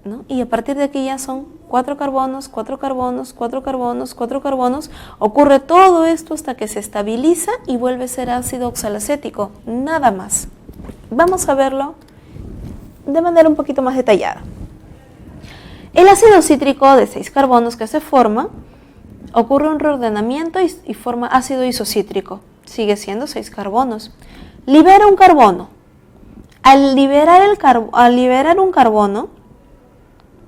B: ¿no? Y a partir de aquí ya son 4 carbonos, 4 carbonos, 4 carbonos, 4 carbonos. Ocurre todo esto hasta que se estabiliza y vuelve a ser ácido oxalacético. Nada más. Vamos a verlo de manera un poquito más detallada. El ácido cítrico de 6 carbonos que se forma, ocurre un reordenamiento y forma ácido isocítrico. Sigue siendo 6 carbonos. Libera un carbono. Al liberar un carbono,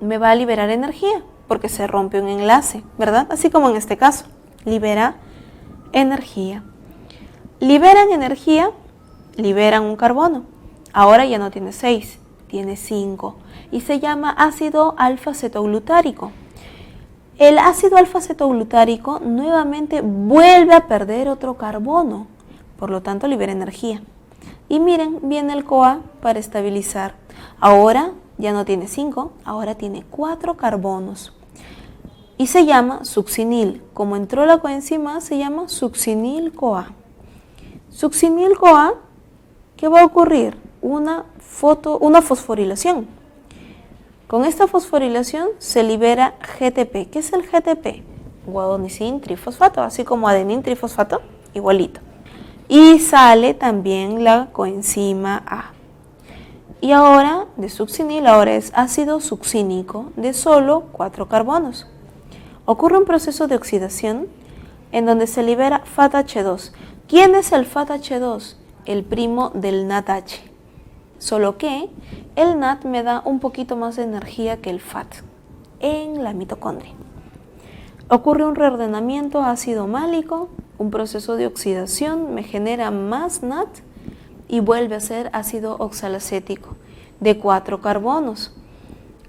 B: me va a liberar energía, porque se rompe un enlace, ¿verdad? Así como en este caso, libera energía. Liberan energía, liberan un carbono. Ahora ya no tiene 6, tiene 5 y se llama ácido alfa-cetoglutárico. El ácido alfa-cetoglutárico nuevamente vuelve a perder otro carbono, por lo tanto libera energía. Y miren, viene el CoA para estabilizar. Ahora ya no tiene 5, ahora tiene 4 carbonos. Y se llama succinil. Como entró la coenzima, se llama succinil-CoA. Succinil-CoA, ¿qué va a ocurrir? Una fosforilación. Con esta fosforilación se libera GTP. ¿Qué es el GTP? Guadonicin trifosfato, así como adenin trifosfato, igualito. Y sale también la coenzima A. Y ahora, de succinil, ahora es ácido succínico de solo 4 carbonos. Ocurre un proceso de oxidación en donde se libera FATH2. ¿Quién es el FATH2? El primo del NADH. Solo que el NAD me da un poquito más de energía que el FAT en la mitocondria. Ocurre un reordenamiento ácido málico, un proceso de oxidación me genera más NAD y vuelve a ser ácido oxalacético de 4 carbonos.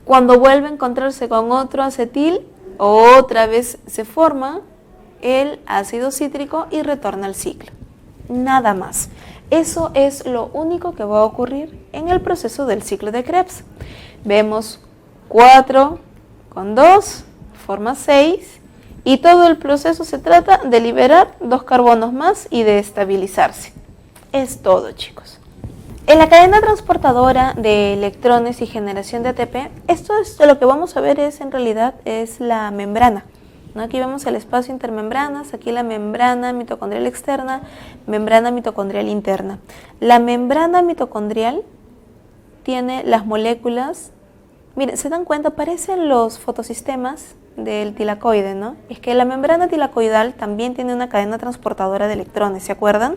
B: Cuando vuelve a encontrarse con otro acetil, otra vez se forma el ácido cítrico y retorna al ciclo. Nada más. Eso es lo único que va a ocurrir en el proceso del ciclo de Krebs. Vemos 4 con 2, forma 6, y todo el proceso se trata de liberar 2 carbonos más y de estabilizarse. Es todo, chicos. En la cadena transportadora de electrones y generación de ATP, esto es lo que vamos a ver en realidad es la membrana. ¿No? Aquí vemos el espacio intermembranas, aquí la membrana mitocondrial externa, membrana mitocondrial interna. La membrana mitocondrial tiene las moléculas, miren, se dan cuenta, parecen los fotosistemas del tilacoide, ¿no? Es que la membrana tilacoidal también tiene una cadena transportadora de electrones, ¿se acuerdan?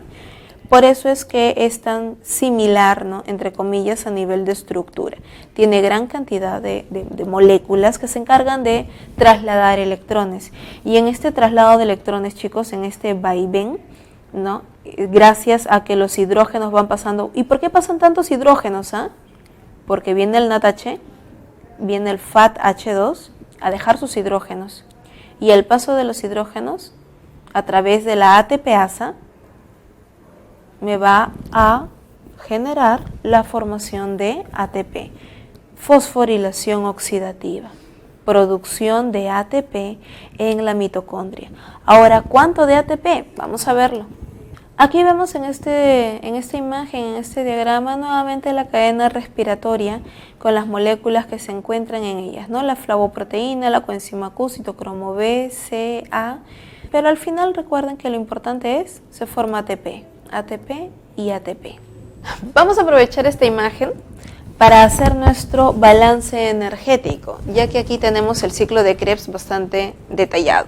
B: Por eso es que es tan similar, ¿no? Entre comillas, a nivel de estructura. Tiene gran cantidad de moléculas que se encargan de trasladar electrones. Y en este traslado de electrones, chicos, en este vaivén, ¿no? Gracias a que los hidrógenos van pasando. ¿Y por qué pasan tantos hidrógenos? Porque viene el NADH, viene el FATH2 a dejar sus hidrógenos. Y el paso de los hidrógenos a través de la ATPasa me va a generar la formación de ATP, fosforilación oxidativa, producción de ATP en la mitocondria. Ahora, ¿cuánto de ATP? Vamos a verlo. Aquí vemos en esta imagen, en este diagrama, nuevamente la cadena respiratoria con las moléculas que se encuentran en ellas, ¿no? La flavoproteína, la coenzima Q, citocromo B, C, A, pero al final recuerden que lo importante es, se forma ATP. ATP y ATP. Vamos a aprovechar esta imagen para hacer nuestro balance energético, ya que aquí tenemos el ciclo de Krebs bastante detallado.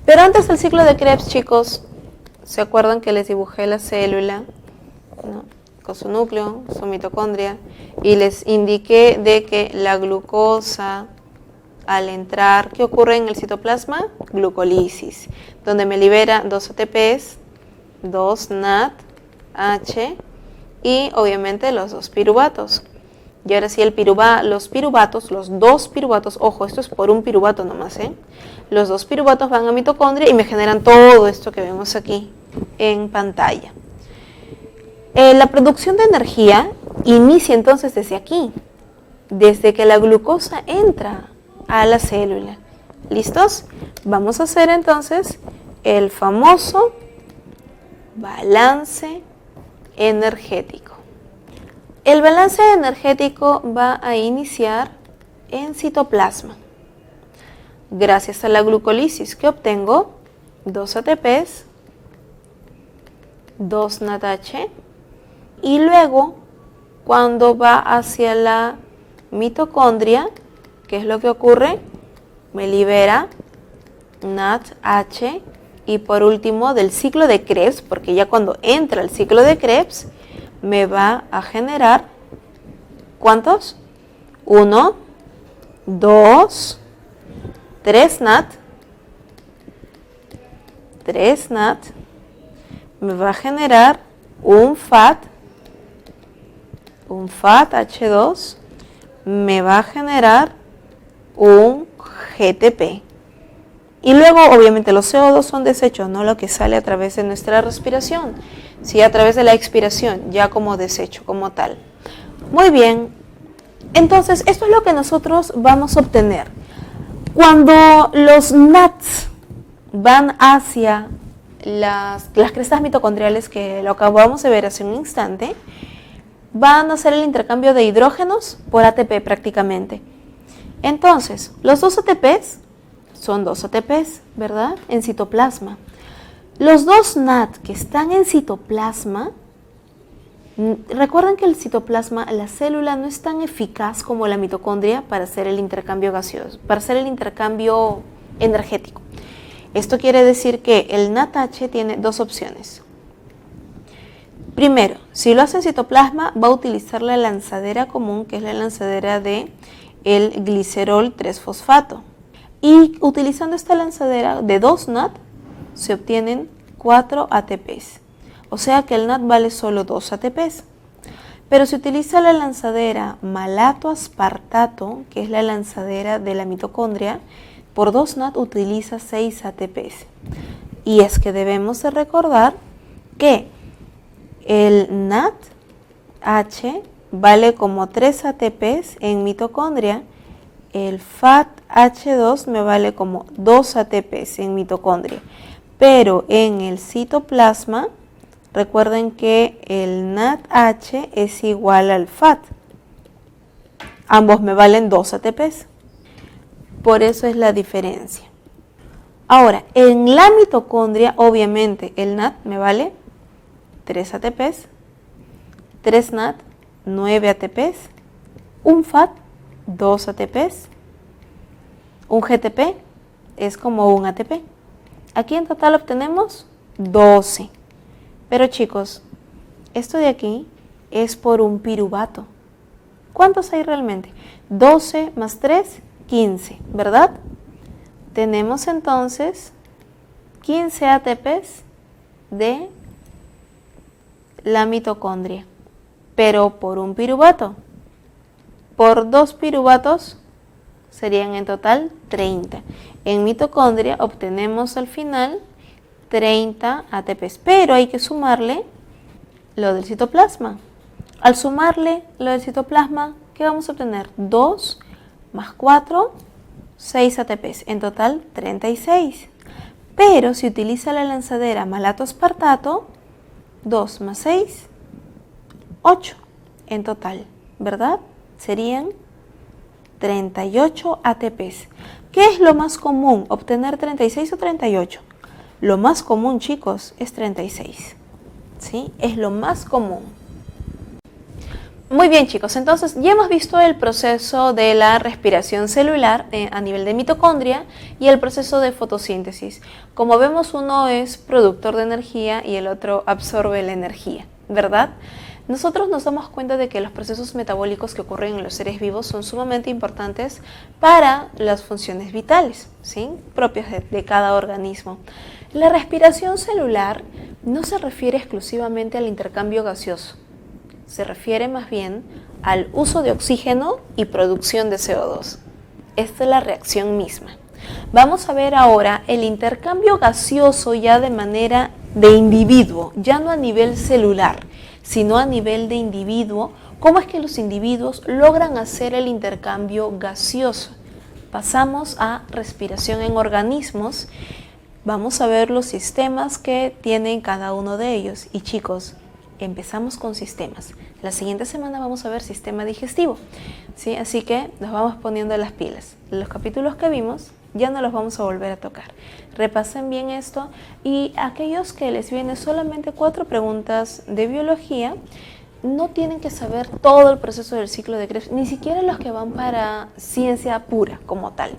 B: Pero antes del ciclo de Krebs, chicos, ¿se acuerdan que les dibujé la célula, ¿no? Con su núcleo, su mitocondria, y les indiqué de que la glucosa al entrar, ¿qué ocurre en el citoplasma? Glucólisis, donde me libera 2 ATPs, 2 NADH y obviamente los 2 piruvatos. Y ahora sí los piruvatos, los 2 piruvatos, ojo, esto es por un piruvato nomás, los 2 piruvatos van a mitocondria y me generan todo esto que vemos aquí en pantalla. La producción de energía inicia entonces desde aquí, desde que la glucosa entra a la célula. ¿Listos? Vamos a hacer entonces el famoso balance energético. El balance energético va a iniciar en citoplasma. Gracias a la glucólisis que obtengo 2 ATPs, 2 NADH, y luego cuando va hacia la mitocondria, ¿qué es lo que ocurre? Me libera NADH y por último del ciclo de Krebs, porque ya cuando entra el ciclo de Krebs me va a generar, ¿cuántos? 1, 2, 3 NAD, me va a generar un FAT H2, me va a generar un GTP. Y luego, obviamente, los CO2 son desechos, no lo que sale a través de nuestra respiración, sí, a través de la expiración, ya como desecho, como tal. Muy bien, entonces, esto es lo que nosotros vamos a obtener. Cuando los NADs van hacia las crestas mitocondriales, que lo acabamos de ver hace un instante, van a hacer el intercambio de hidrógenos por ATP prácticamente. Entonces, los 2 ATPs son 2 ATPs, ¿verdad? En citoplasma. Los 2 NAD que están en citoplasma, recuerden que el citoplasma, la célula no es tan eficaz como la mitocondria para hacer el intercambio gaseoso, para hacer el intercambio energético. Esto quiere decir que el NADH tiene 2 opciones. Primero, si lo hace en citoplasma, va a utilizar la lanzadera común, que es la lanzadera de el glicerol 3-fosfato. Y utilizando esta lanzadera de 2 NAD, se obtienen 4 ATPs. O sea que el NAD vale solo 2 ATPs. Pero si utiliza la lanzadera malato-aspartato, que es la lanzadera de la mitocondria, por 2 NAD utiliza 6 ATPs. Y es que debemos de recordar que el NADH vale como 3 ATPs en mitocondria, el FAT H2 me vale como 2 ATPs en mitocondria, pero en el citoplasma, recuerden que el NADH es igual al FAT. Ambos me valen 2 ATPs. Por eso es la diferencia. Ahora, en la mitocondria, obviamente, el NAD me vale 3 ATPs, 3 NAD, 9 ATPs, un FAT, 2 ATPs, un GTP es como un ATP. Aquí en total obtenemos 12. Pero chicos, esto de aquí es por un piruvato. ¿Cuántos hay realmente? 12 más 3, 15, ¿verdad? Tenemos entonces 15 ATPs de la mitocondria, pero por un piruvato. Por 2 piruvatos serían en total 30. En mitocondria obtenemos al final 30 ATPs, pero hay que sumarle lo del citoplasma. Al sumarle lo del citoplasma, ¿qué vamos a obtener? 2 más 4, 6 ATPs, en total 36. Pero si utiliza la lanzadera malato-aspartato, 2 más 6, 8 en total, ¿verdad? Serían 38 ATPs. ¿Qué es lo más común? ¿Obtener 36 o 38? Lo más común, chicos, es 36. ¿Sí? Es lo más común. Muy bien, chicos, entonces ya hemos visto el proceso de la respiración celular a nivel de mitocondria y el proceso de fotosíntesis. Como vemos, uno es productor de energía y el otro absorbe la energía, ¿verdad? Nosotros nos damos cuenta de que los procesos metabólicos que ocurren en los seres vivos son sumamente importantes para las funciones vitales, ¿sí? Propias de cada organismo. La respiración celular no se refiere exclusivamente al intercambio gaseoso. Se refiere más bien al uso de oxígeno y producción de CO2. Esta es la reacción misma. Vamos a ver ahora el intercambio gaseoso ya de manera de individuo, ya no a nivel celular, sino a nivel de individuo, cómo es que los individuos logran hacer el intercambio gaseoso. Pasamos a respiración en organismos. Vamos a ver los sistemas que tienen cada uno de ellos. Y chicos, empezamos con sistemas. La siguiente semana vamos a ver sistema digestivo, ¿sí? Así que nos vamos poniendo las pilas. Los capítulos que vimos ya no los vamos a volver a tocar. Repasen bien esto, y aquellos que les vienen solamente 4 preguntas de biología, no tienen que saber todo el proceso del ciclo de Krebs, ni siquiera los que van para ciencia pura como tal,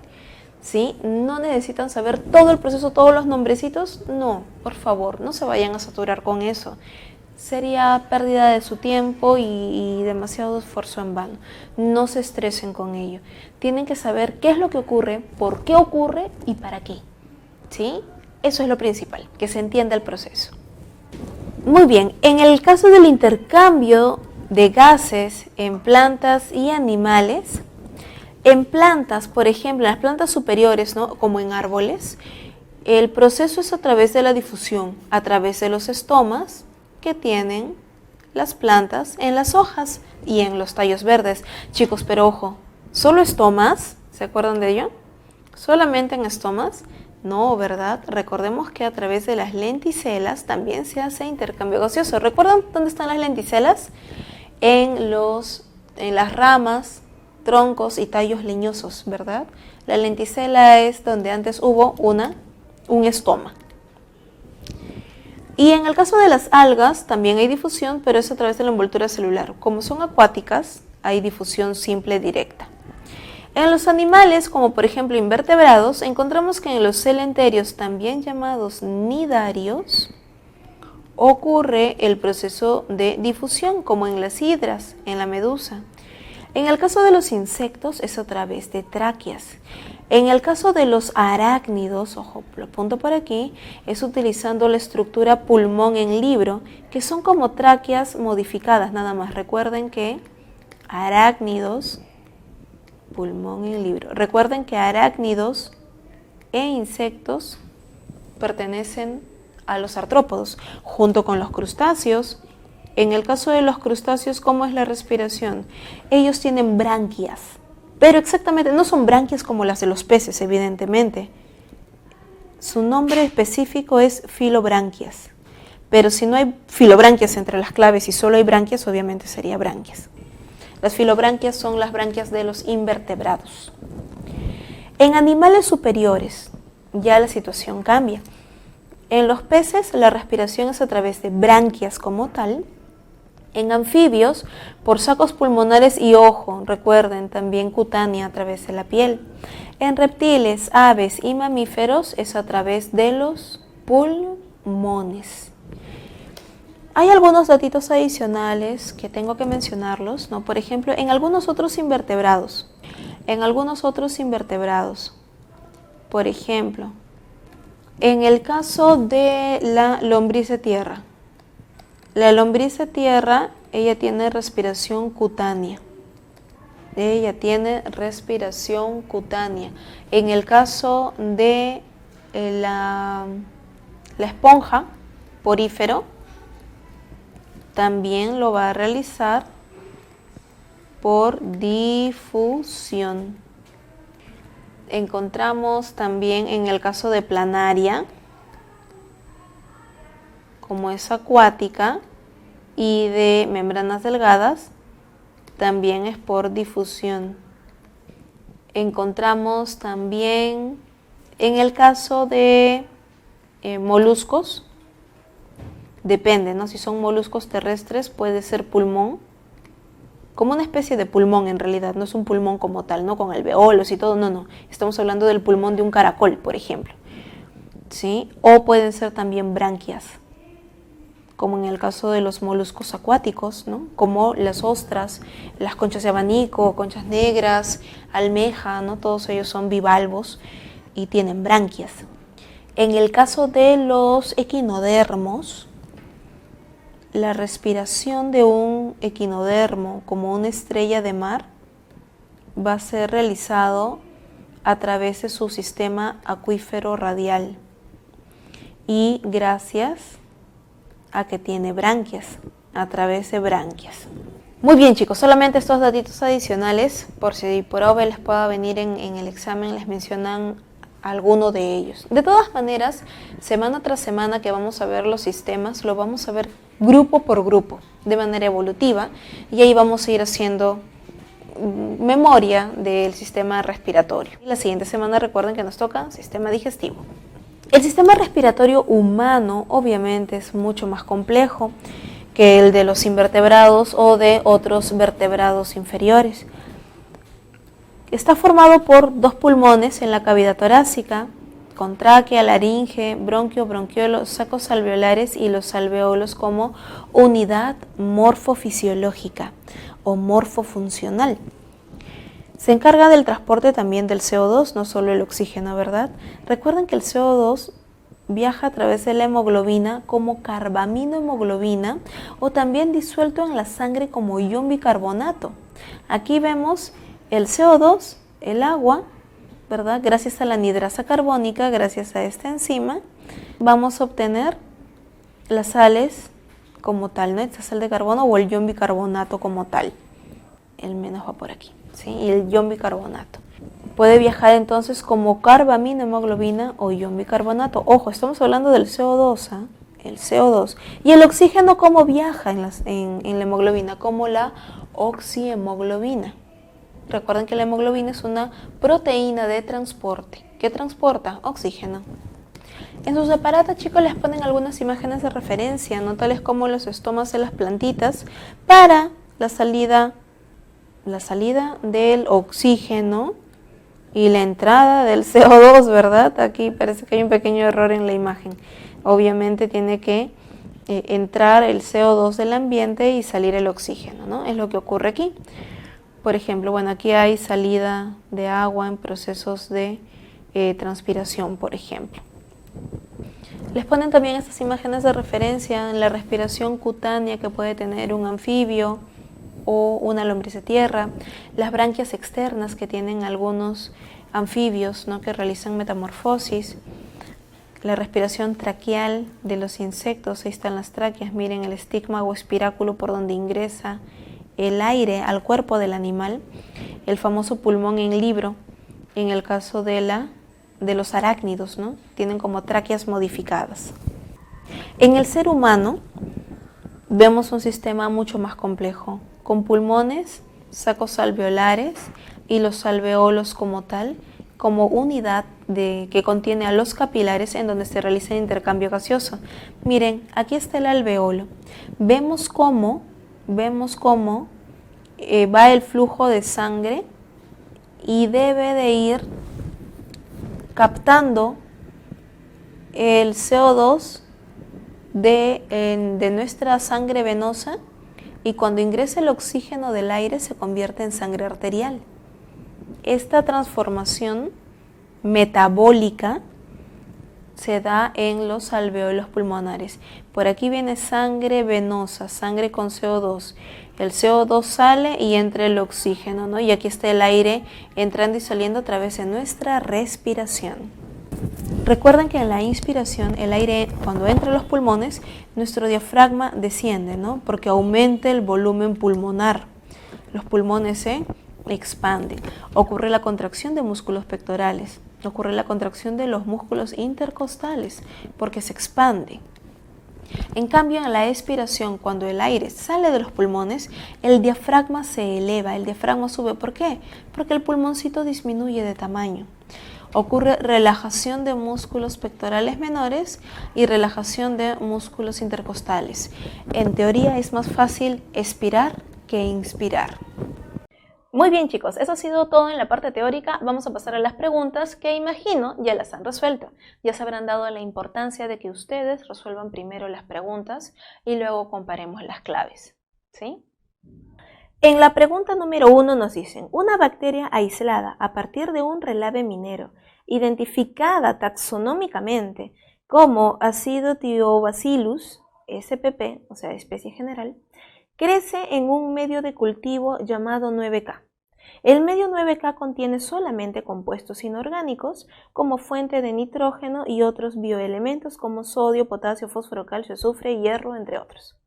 B: ¿sí? No necesitan saber todo el proceso, todos los nombrecitos, no, por favor, no se vayan a saturar con eso. Sería pérdida de su tiempo y demasiado esfuerzo en vano. No se estresen con ello. Tienen que saber qué es lo que ocurre, por qué ocurre y para qué, ¿sí? Eso es lo principal, que se entienda el proceso. Muy bien, en el caso del intercambio de gases en plantas y animales, en plantas, por ejemplo, en las plantas superiores, ¿no?, como en árboles, el proceso es a través de la difusión, a través de los estomas que tienen las plantas en las hojas y en los tallos verdes. Chicos, pero ojo, ¿solo estomas? ¿Se acuerdan de ello? ¿Solamente en estomas? No, ¿verdad? Recordemos que a través de las lenticelas también se hace intercambio gaseoso. ¿Recuerdan dónde están las lenticelas? En las ramas, troncos y tallos leñosos, ¿verdad? La lenticela es donde antes hubo un estoma. Y en el caso de las algas también hay difusión, pero es a través de la envoltura celular. Como son acuáticas, hay difusión simple directa. En los animales, como por ejemplo invertebrados, encontramos que en los celenterios, también llamados nidarios, ocurre el proceso de difusión, como en las hidras, en la medusa. En el caso de los insectos es a través de tráqueas. En el caso de los arácnidos, ojo, lo apunto por aquí, es utilizando la estructura pulmón en libro, que son como tráqueas modificadas nada más. Recuerden que arácnidos, pulmón en libro. Recuerden que arácnidos e insectos pertenecen a los artrópodos, junto con los crustáceos. En el caso de los crustáceos, ¿cómo es la respiración? Ellos tienen branquias, pero exactamente no son branquias como las de los peces, evidentemente. Su nombre específico es filobranquias, pero si no hay filobranquias entre las claves y solo hay branquias, obviamente sería branquias. Las filobranquias son las branquias de los invertebrados. En animales superiores ya la situación cambia. En los peces la respiración es a través de branquias como tal. En anfibios, por sacos pulmonares y ojo, recuerden, también cutánea a través de la piel. En reptiles, aves y mamíferos es a través de los pulmones. Hay algunos datitos adicionales que tengo que mencionarlos, ¿no? Por ejemplo, en algunos otros invertebrados, por ejemplo, en el caso de la lombriz de tierra, ella tiene respiración cutánea. En el caso de la esponja porífero, también lo va a realizar por difusión. Encontramos también en el caso de planaria, como es acuática, y de membranas delgadas, también es por difusión. Encontramos también en el caso de moluscos, depende, ¿no? Si son moluscos terrestres puede ser pulmón, como una especie de pulmón en realidad, no es un pulmón como tal, no con alveolos y todo, no. Estamos hablando del pulmón de un caracol, por ejemplo, ¿sí? O pueden ser también branquias, como en el caso de los moluscos acuáticos, ¿no? Como las ostras, las conchas de abanico, conchas negras, almeja, ¿no? Todos ellos son bivalvos y tienen branquias. En el caso de los equinodermos, la respiración de un equinodermo como una estrella de mar va a ser realizado a través de su sistema acuífero radial y gracias a que tiene branquias. a través de branquias. Muy bien, chicos, solamente estos datitos adicionales, por si por obvio les pueda venir en el examen, les mencionan alguno de ellos. De todas maneras, semana tras semana que vamos a ver los sistemas, lo vamos a ver grupo por grupo, de manera evolutiva, y ahí vamos a ir haciendo memoria del sistema respiratorio. La siguiente semana recuerden que nos toca sistema digestivo. El sistema respiratorio humano obviamente es mucho más complejo que el de los invertebrados o de otros vertebrados inferiores. Está formado por 2 pulmones en la cavidad torácica, con tráquea, laringe, bronquio, bronquiolo, sacos alveolares y los alveolos como unidad morfofisiológica o morfofuncional. Se encarga del transporte también del CO2, no solo el oxígeno, ¿verdad? Recuerden que el CO2 viaja a través de la hemoglobina como carbaminohemoglobina o también disuelto en la sangre como ion bicarbonato. Aquí vemos el CO2, el agua, ¿verdad? Gracias a la anidrasa carbónica, gracias a esta enzima, vamos a obtener las sales como tal, ¿no? Esta sal de carbono o el ion bicarbonato como tal. El menos va por aquí, ¿sí? Y el ion bicarbonato. Puede viajar entonces como carbaminohemoglobina o ion bicarbonato. Ojo, estamos hablando del CO2, ¿eh? El CO2. Y el oxígeno, ¿cómo viaja en la hemoglobina? Como la oxihemoglobina. Recuerden que la hemoglobina es una proteína de transporte. ¿Qué transporta? Oxígeno. En sus aparatos, chicos, les ponen algunas imágenes de referencia, ¿no? Tales como los estomas de las plantitas para la salida del oxígeno y la entrada del CO2, ¿verdad? Aquí parece que hay un pequeño error en la imagen. Obviamente tiene que entrar el CO2 del ambiente y salir el oxígeno, ¿no? Es lo que ocurre aquí. Por ejemplo, bueno, aquí hay salida de agua en procesos de transpiración, por ejemplo. Les ponen también estas imágenes de referencia en la respiración cutánea que puede tener un anfibio o una lombriz de tierra, las branquias externas que tienen algunos anfibios, ¿no? Que realizan metamorfosis, la respiración traqueal de los insectos, ahí están las tráqueas, miren el estigma o espiráculo por donde ingresa el aire al cuerpo del animal, el famoso pulmón en libro, en el caso de los arácnidos, ¿no? Tienen como tráqueas modificadas. En el ser humano vemos un sistema mucho más complejo, con pulmones, sacos alveolares y los alveolos como tal, como unidad que contiene a los capilares en donde se realiza el intercambio gaseoso. Miren, aquí está el alveolo. Vemos cómo va el flujo de sangre y debe de ir captando el CO2 de nuestra sangre venosa, y cuando ingresa el oxígeno del aire se convierte en sangre arterial. Esta transformación metabólica se da en los alveolos pulmonares. Por aquí viene sangre venosa, sangre con CO2. El CO2 sale y entra el oxígeno, ¿no? Y aquí está el aire entrando y saliendo a través de nuestra respiración. Recuerden que en la inspiración, el aire cuando entra a los pulmones, nuestro diafragma desciende, ¿no? Porque aumenta el volumen pulmonar. Los pulmones se expanden. Ocurre la contracción de músculos pectorales. Ocurre la contracción de los músculos intercostales porque se expande. En cambio, en la expiración, cuando el aire sale de los pulmones, el diafragma se eleva, el diafragma sube. ¿Por qué? Porque el pulmoncito disminuye de tamaño. Ocurre relajación de músculos pectorales menores y relajación de músculos intercostales. En teoría es más fácil expirar que inspirar.
A: Muy bien, chicos, eso ha sido todo en la parte teórica. Vamos a pasar a las preguntas que imagino ya las han resuelto. Ya se habrán dado la importancia de que ustedes resuelvan primero las preguntas y luego comparemos las claves, ¿sí? En la pregunta número 1 nos dicen, una bacteria aislada a partir de un relave minero, identificada taxonómicamente como Acidotiobacillus spp, o sea, especie general, crece en un medio de cultivo llamado 9K. El medio 9K contiene solamente compuestos inorgánicos como fuente de nitrógeno y otros bioelementos como sodio, potasio, fósforo, calcio, azufre, hierro, entre otros.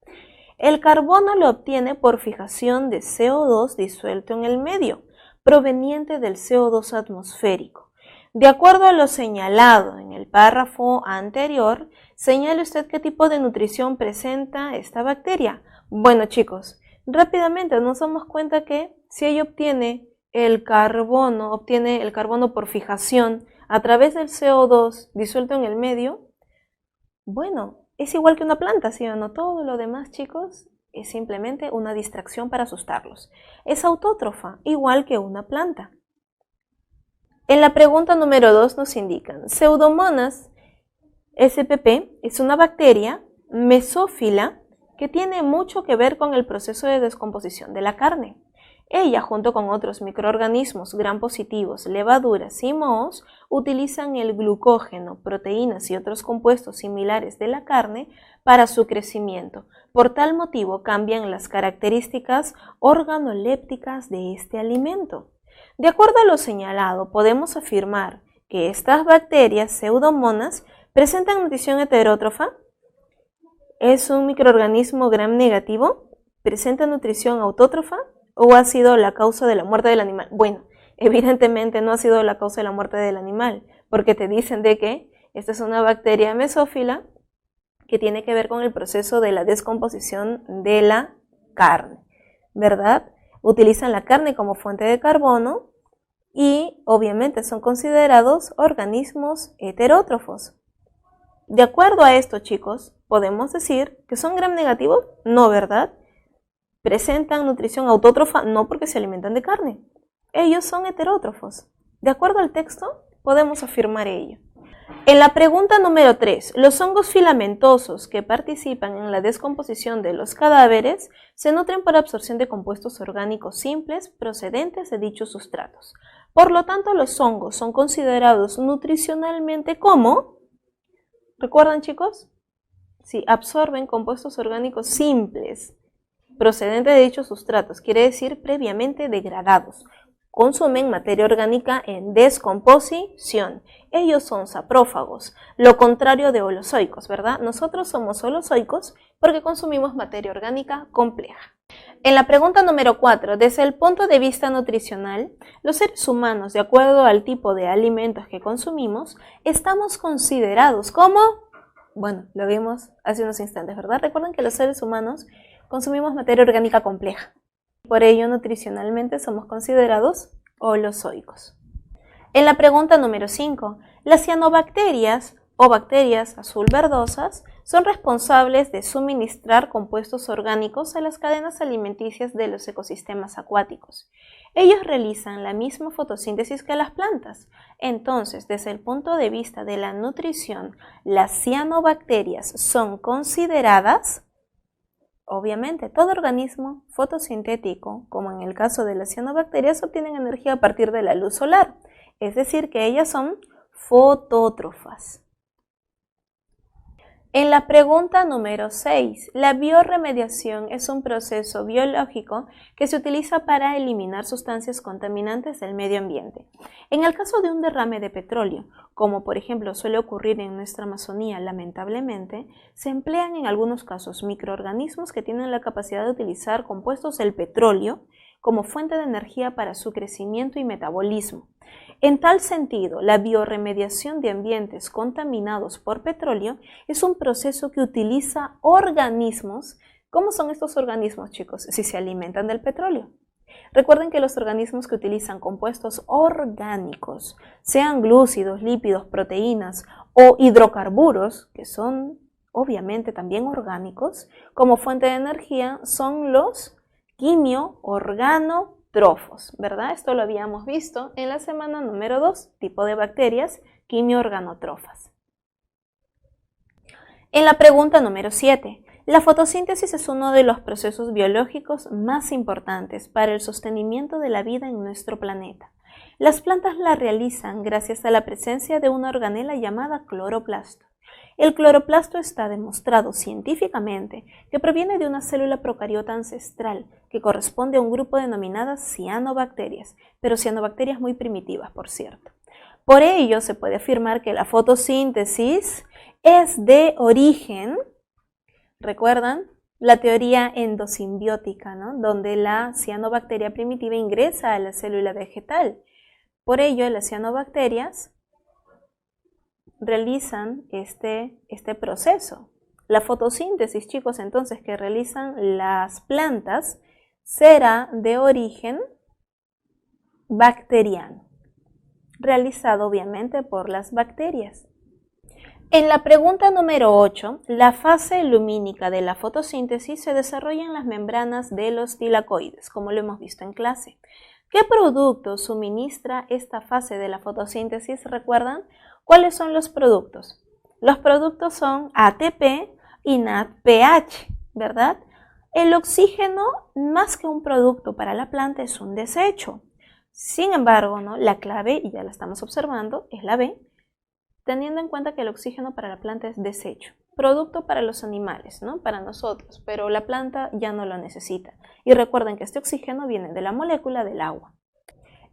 B: El carbono lo obtiene por fijación de CO2 disuelto en el medio, proveniente del CO2 atmosférico. De acuerdo a lo señalado en el párrafo anterior, señale usted qué tipo de nutrición presenta esta bacteria. Bueno, chicos, rápidamente nos damos cuenta que si ella obtiene el carbono por fijación a través del CO2 disuelto en el medio, bueno, es igual que una planta, ¿sí o no? Todo lo demás, chicos, es simplemente una distracción para asustarlos. Es autótrofa, igual que una planta. En la pregunta número 2 nos indican, Pseudomonas spp es una bacteria mesófila que tiene mucho que ver con el proceso de descomposición de la carne. Ella, junto con otros microorganismos gram positivos, levaduras y mohos, utilizan el glucógeno, proteínas y otros compuestos similares de la carne para su crecimiento. Por tal motivo cambian las características organolépticas de este alimento. De acuerdo a lo señalado, podemos afirmar que estas bacterias pseudomonas presentan nutrición heterótrofa. ¿Es un microorganismo gram negativo? ¿Presenta nutrición autótrofa? ¿O ha sido la causa de la muerte del animal? Bueno, evidentemente no ha sido la causa de la muerte del animal, porque te dicen de que esta es una bacteria mesófila que tiene que ver con el proceso de la descomposición de la carne, ¿verdad? Utilizan la carne como fuente de carbono y obviamente son considerados organismos heterótrofos. De acuerdo a esto, chicos, podemos decir que son gram negativos, no, ¿verdad? ¿Presentan nutrición autótrofa? No, porque se alimentan de carne. Ellos son heterótrofos. De acuerdo al texto, podemos afirmar ello. En la pregunta número 3, los hongos filamentosos que participan en la descomposición de los cadáveres se nutren por absorción de compuestos orgánicos simples procedentes de dichos sustratos. Por lo tanto, los hongos son considerados nutricionalmente como, ¿recuerdan, chicos? Sí, absorben compuestos orgánicos simples procedentes de dichos sustratos, quiere decir previamente degradados. Consumen materia orgánica en descomposición. Ellos son saprófagos, lo contrario de holozoicos, ¿verdad? Nosotros somos holozoicos porque consumimos materia orgánica compleja. En la pregunta número 4, desde el punto de vista nutricional, los seres humanos, de acuerdo al tipo de alimentos que consumimos, estamos considerados como, bueno, lo vimos hace unos instantes, ¿verdad? Recuerden que los seres humanos consumimos materia orgánica compleja. Por ello, nutricionalmente somos considerados holozoicos. En la pregunta número 5, las cianobacterias o bacterias azul verdosas son responsables de suministrar compuestos orgánicos a las cadenas alimenticias de los ecosistemas acuáticos. Ellos realizan la misma fotosíntesis que las plantas. Entonces, desde el punto de vista de la nutrición, las cianobacterias son consideradas. Obviamente, todo organismo fotosintético, como en el caso de las cianobacterias, obtienen energía a partir de la luz solar, es decir, que ellas son fotótrofas. En la pregunta número 6, la biorremediación es un proceso biológico que se utiliza para eliminar sustancias contaminantes del medio ambiente. En el caso de un derrame de petróleo, como por ejemplo suele ocurrir en nuestra Amazonía lamentablemente, se emplean en algunos casos microorganismos que tienen la capacidad de utilizar compuestos del petróleo como fuente de energía para su crecimiento y metabolismo. En tal sentido, la biorremediación de ambientes contaminados por petróleo es un proceso que utiliza organismos. ¿Cómo son estos organismos, chicos? Si se alimentan del petróleo. Recuerden que los organismos que utilizan compuestos orgánicos, sean glúcidos, lípidos, proteínas o hidrocarburos, que son obviamente también orgánicos, como fuente de energía son los quimio-organotrofos, ¿verdad? Esto lo habíamos visto en la semana número 2, tipo de bacterias quimio-organotrofas. En la pregunta número 7, la fotosíntesis es uno de los procesos biológicos más importantes para el sostenimiento de la vida en nuestro planeta. Las plantas la realizan gracias a la presencia de una organela llamada cloroplasto. El cloroplasto está demostrado científicamente que proviene de una célula procariota ancestral que corresponde a un grupo denominadas cianobacterias, pero cianobacterias muy primitivas, por cierto. Por ello, se puede afirmar que la fotosíntesis es de origen, ¿recuerdan?
A: la teoría endosimbiótica, ¿no? Donde la cianobacteria primitiva ingresa a la célula vegetal. Por ello, las cianobacterias realizan este proceso. La fotosíntesis, chicos, entonces, que realizan las plantas será de origen bacteriano, realizado obviamente por las bacterias. En la pregunta número 8, la fase lumínica de la fotosíntesis se desarrolla en las membranas de los tilacoides, como lo hemos visto en clase. ¿Qué producto suministra esta fase de la fotosíntesis? ¿Recuerdan? ¿Cuáles son los productos? Los productos son ATP y NADPH, ¿verdad? El oxígeno, más que un producto para la planta, es un desecho. Sin embargo, ¿no? La clave, y ya la estamos observando, es la B, teniendo en cuenta que el oxígeno para la planta es desecho. Producto para los animales, ¿no? Para nosotros, pero la planta ya no lo necesita. Y recuerden que este oxígeno viene de la molécula del agua.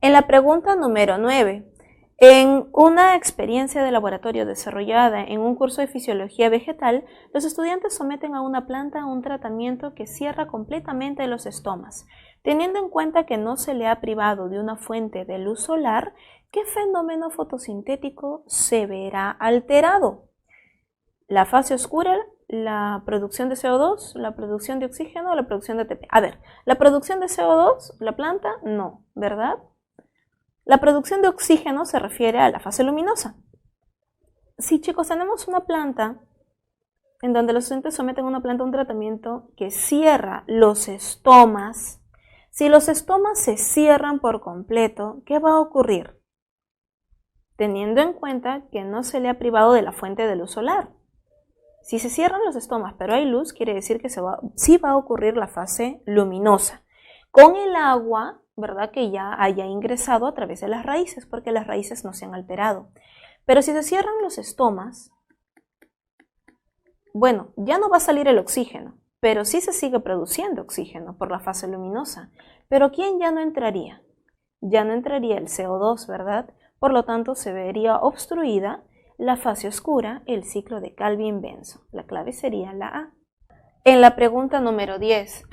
A: En la pregunta número 9, en una experiencia de laboratorio desarrollada en un curso de fisiología vegetal, los estudiantes someten a una planta a un tratamiento que cierra completamente los estomas. Teniendo en cuenta que no se le ha privado de una fuente de luz solar, ¿qué fenómeno fotosintético se verá alterado? La fase oscura, la producción de CO2, la producción de oxígeno o la producción de ATP. A ver, la producción de CO2, la planta, no, ¿verdad? La producción de oxígeno se refiere a la fase luminosa. Sí, chicos, tenemos una planta en donde los estudiantes someten a una planta a un tratamiento que cierra los estomas. Si los estomas se cierran por completo, ¿qué va a ocurrir? Teniendo en cuenta que no se le ha privado de la fuente de luz solar. Si se cierran los estomas pero hay luz, quiere decir que sí va a ocurrir la fase luminosa. Con el agua, ¿verdad? Que ya haya ingresado a través de las raíces, porque las raíces no se han alterado. Pero si se cierran los estomas, bueno, ya no va a salir el oxígeno, pero sí se sigue produciendo oxígeno por la fase luminosa. Pero ¿quién ya no entraría? Ya no entraría el CO2, ¿verdad? Por lo tanto, se vería obstruida la fase oscura, el ciclo de Calvin-Benson. La clave sería la A. En la pregunta número 10,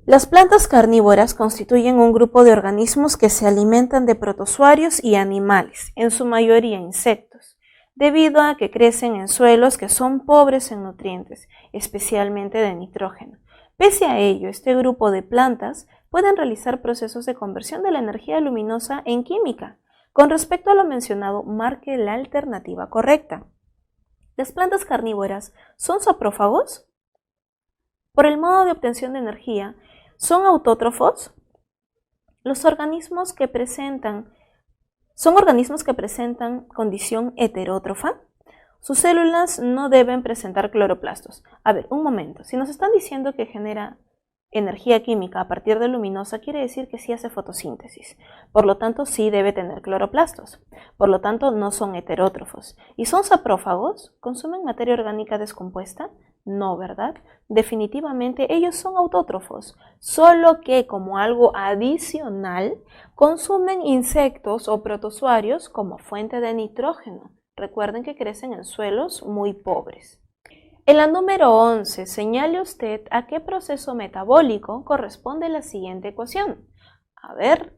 A: las plantas carnívoras constituyen un grupo de organismos que se alimentan de protozoarios y animales, en su mayoría insectos, debido a que crecen en suelos que son pobres en nutrientes, especialmente de nitrógeno. Pese a ello, este grupo de plantas pueden realizar procesos de conversión de la energía luminosa en química. Con respecto a lo mencionado, marque la alternativa correcta. ¿Las plantas carnívoras son saprófagos? Por el modo de obtención de energía, ¿son autótrofos? Los organismos que presentan condición heterótrofa. Sus células no deben presentar cloroplastos. A ver, un momento. Si nos están diciendo que genera energía química a partir de luminosa, quiere decir que sí hace fotosíntesis. Por lo tanto, sí debe tener cloroplastos. Por lo tanto, no son heterótrofos. ¿Y son saprófagos? ¿Consumen materia orgánica descompuesta? No, ¿verdad? Definitivamente ellos son autótrofos, solo que como algo adicional consumen insectos o protozoarios como fuente de nitrógeno. Recuerden que crecen en suelos muy pobres. En la número 11, señale usted a qué proceso metabólico corresponde la siguiente ecuación. A ver,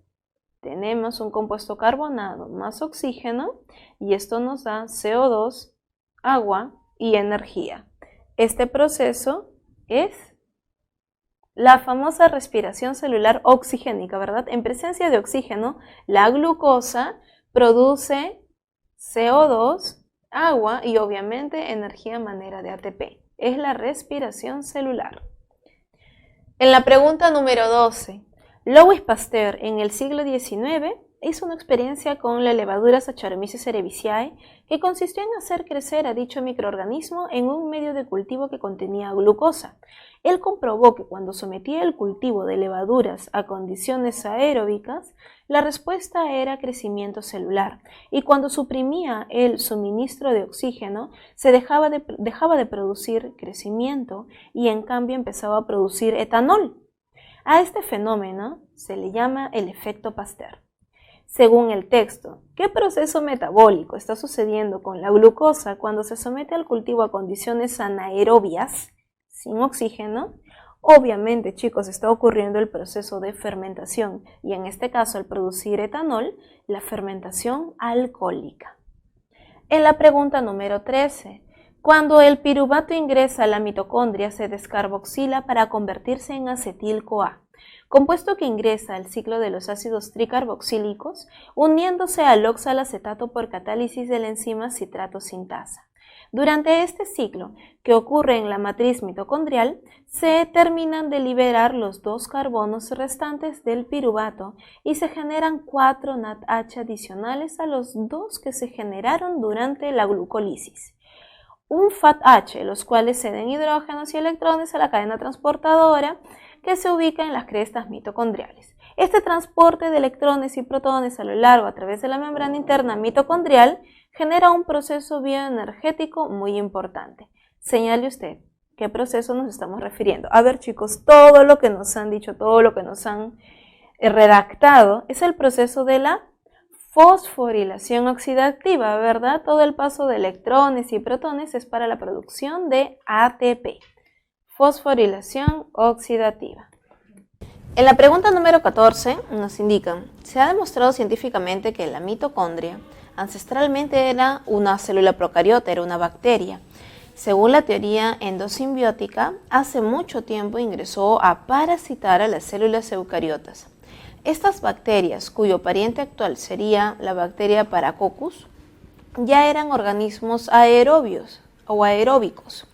A: tenemos un compuesto carbonado más oxígeno y esto nos da CO2, agua y energía. Este proceso es la famosa respiración celular oxigénica, ¿verdad? En presencia de oxígeno, la glucosa produce CO2, agua y obviamente energía a manera de ATP. Es la respiración celular. En la pregunta número 12, Louis Pasteur en el siglo XIX hizo una experiencia con la levadura Saccharomyces cerevisiae que consistió en hacer crecer a dicho microorganismo en un medio de cultivo que contenía glucosa. Él comprobó que cuando sometía el cultivo de levaduras a condiciones aeróbicas, la respuesta era crecimiento celular, y cuando suprimía el suministro de oxígeno, se dejaba de producir crecimiento y en cambio empezaba a producir etanol. A este fenómeno se le llama el efecto Pasteur. Según el texto, ¿qué proceso metabólico está sucediendo con la glucosa cuando se somete al cultivo a condiciones anaerobias? sin oxígeno, obviamente, chicos, está ocurriendo el proceso de fermentación y en este caso al producir etanol, la fermentación alcohólica. En la pregunta número 13, cuando el piruvato ingresa a la mitocondria se descarboxila para convertirse en acetil-CoA, compuesto que ingresa al ciclo de los ácidos tricarboxílicos, uniéndose al oxalacetato por catálisis de la enzima citrato sintasa. Durante este ciclo, que ocurre en la matriz mitocondrial, se terminan de liberar los 2 carbonos restantes del piruvato y se generan 4 NADH adicionales a los 2 que se generaron durante la glucólisis. Un FATH, los cuales ceden hidrógenos y electrones a la cadena transportadora que se ubica en las crestas mitocondriales. Este transporte de electrones y protones a lo largo a través de la membrana interna mitocondrial genera un proceso bioenergético muy importante. Señale usted qué proceso nos estamos refiriendo. A ver, chicos, todo lo que nos han dicho, todo lo que nos han redactado es el proceso de la fosforilación oxidativa, ¿verdad? Todo el paso de electrones y protones es para la producción de ATP. Fosforilación oxidativa. En la pregunta número 14 nos indican, se ha demostrado científicamente que la mitocondria ancestralmente era una célula procariota, era una bacteria. Según la teoría endosimbiótica, hace mucho tiempo ingresó a parasitar a las células eucariotas. Estas bacterias, cuyo pariente actual sería la bacteria Paracoccus, ya eran organismos aerobios o aeróbicos,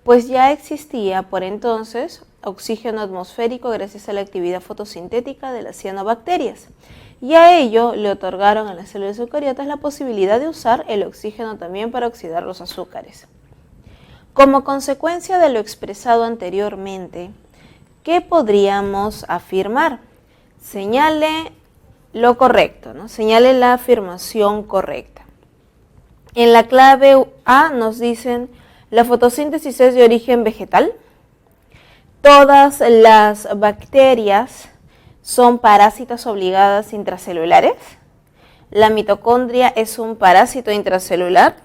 A: pues ya existía por entonces oxígeno atmosférico gracias a la actividad fotosintética de las cianobacterias, y a ello le otorgaron a las células eucariotas la posibilidad de usar el oxígeno también para oxidar los azúcares. Como consecuencia de lo expresado anteriormente, ¿qué podríamos afirmar? Señale lo correcto, ¿no? Señale la afirmación correcta. En la clave A nos dicen, la fotosíntesis es de origen vegetal. Todas las bacterias son parásitas obligadas intracelulares. La mitocondria es un parásito intracelular.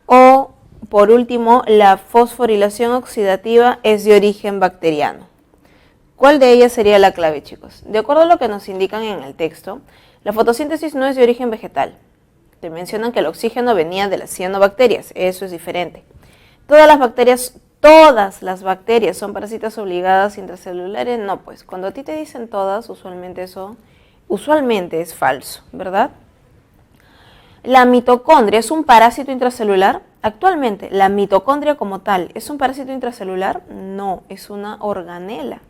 A: O, por último, la fosforilación oxidativa es de origen bacteriano. ¿Cuál de ellas sería la clave, chicos? De acuerdo a lo que nos indican en el texto, la fotosíntesis no es de origen vegetal. Te mencionan que el oxígeno venía de las cianobacterias, eso es diferente. Todas las bacterias son parásitas obligadas intracelulares, no, pues cuando a ti te dicen todas, usualmente es falso, ¿verdad? La mitocondria es un parásito intracelular. Actualmente, la mitocondria como tal, ¿es un parásito intracelular? No, es una organela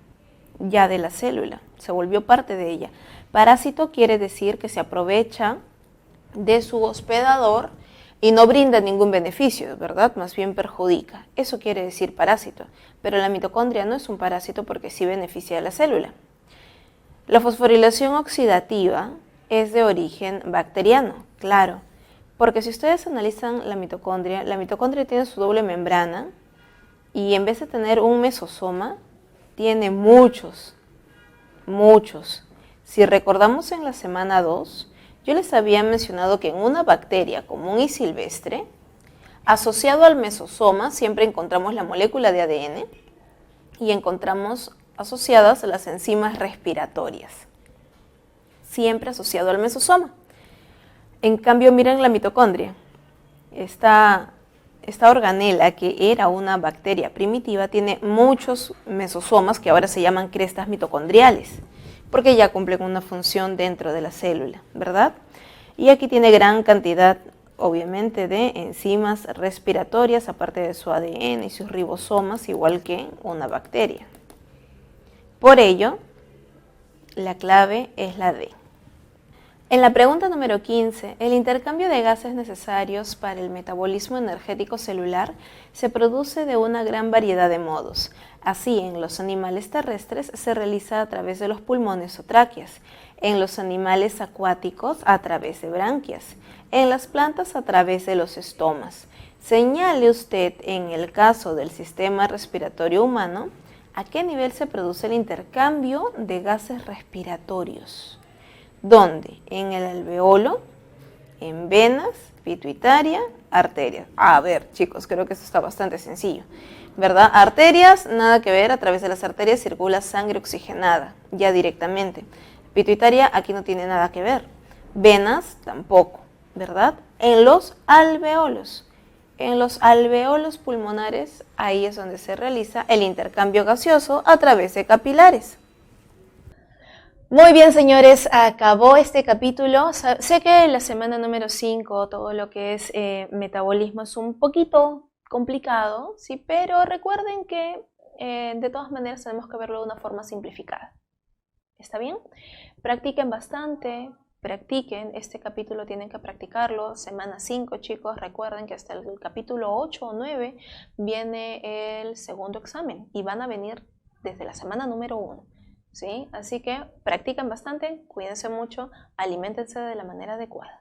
A: ya de la célula, se volvió parte de ella. Parásito quiere decir que se aprovecha de su hospedador y no brinda ningún beneficio, ¿verdad? Más bien perjudica. Eso quiere decir parásito. Pero la mitocondria no es un parásito porque sí beneficia a la célula. La fosforilación oxidativa es de origen bacteriano, claro. Porque si ustedes analizan la mitocondria tiene su doble membrana y en vez de tener un mesosoma, tiene muchos. Si recordamos en la semana 2, yo les había mencionado que en una bacteria común y silvestre, asociado al mesosoma, siempre encontramos la molécula de ADN y encontramos asociadas las enzimas respiratorias. Siempre asociado al mesosoma. En cambio, miren la mitocondria. Esta organela, que era una bacteria primitiva, tiene muchos mesosomas que ahora se llaman crestas mitocondriales, porque ya cumplen una función dentro de la célula, ¿verdad? Y aquí tiene gran cantidad, obviamente, de enzimas respiratorias, aparte de su ADN y sus ribosomas, igual que una bacteria. Por ello, la clave es la D. En la pregunta número 15, el intercambio de gases necesarios para el metabolismo energético celular se produce de una gran variedad de modos. Así, en los animales terrestres se realiza a través de los pulmones o tráqueas, en los animales acuáticos a través de branquias, en las plantas a través de los estomas. Señale usted, en el caso del sistema respiratorio humano, a qué nivel se produce el intercambio de gases respiratorios. ¿Dónde? En el alveolo, en venas, pituitaria, arterias. A ver, chicos, creo que esto está bastante sencillo.
B: ¿verdad? Arterias, nada que ver, a través de las arterias circula sangre oxigenada, ya directamente. Pituitaria, aquí no tiene nada que ver. Venas, tampoco, ¿verdad? En los alveolos pulmonares, ahí es donde se realiza el intercambio gaseoso a través de capilares.
A: Muy bien, señores, acabó este capítulo. Sé que la semana número 5, todo lo que es metabolismo es un poquito complicado, ¿sí? Pero recuerden que de todas maneras tenemos que verlo de una forma simplificada. ¿Está bien? Practiquen bastante, practiquen. Este capítulo tienen que practicarlo. Semana 5, chicos, recuerden que hasta el capítulo 8 o 9 viene el segundo examen y van a venir desde la semana número 1. ¿Sí? Así que practiquen bastante, cuídense mucho, aliméntense de la manera adecuada.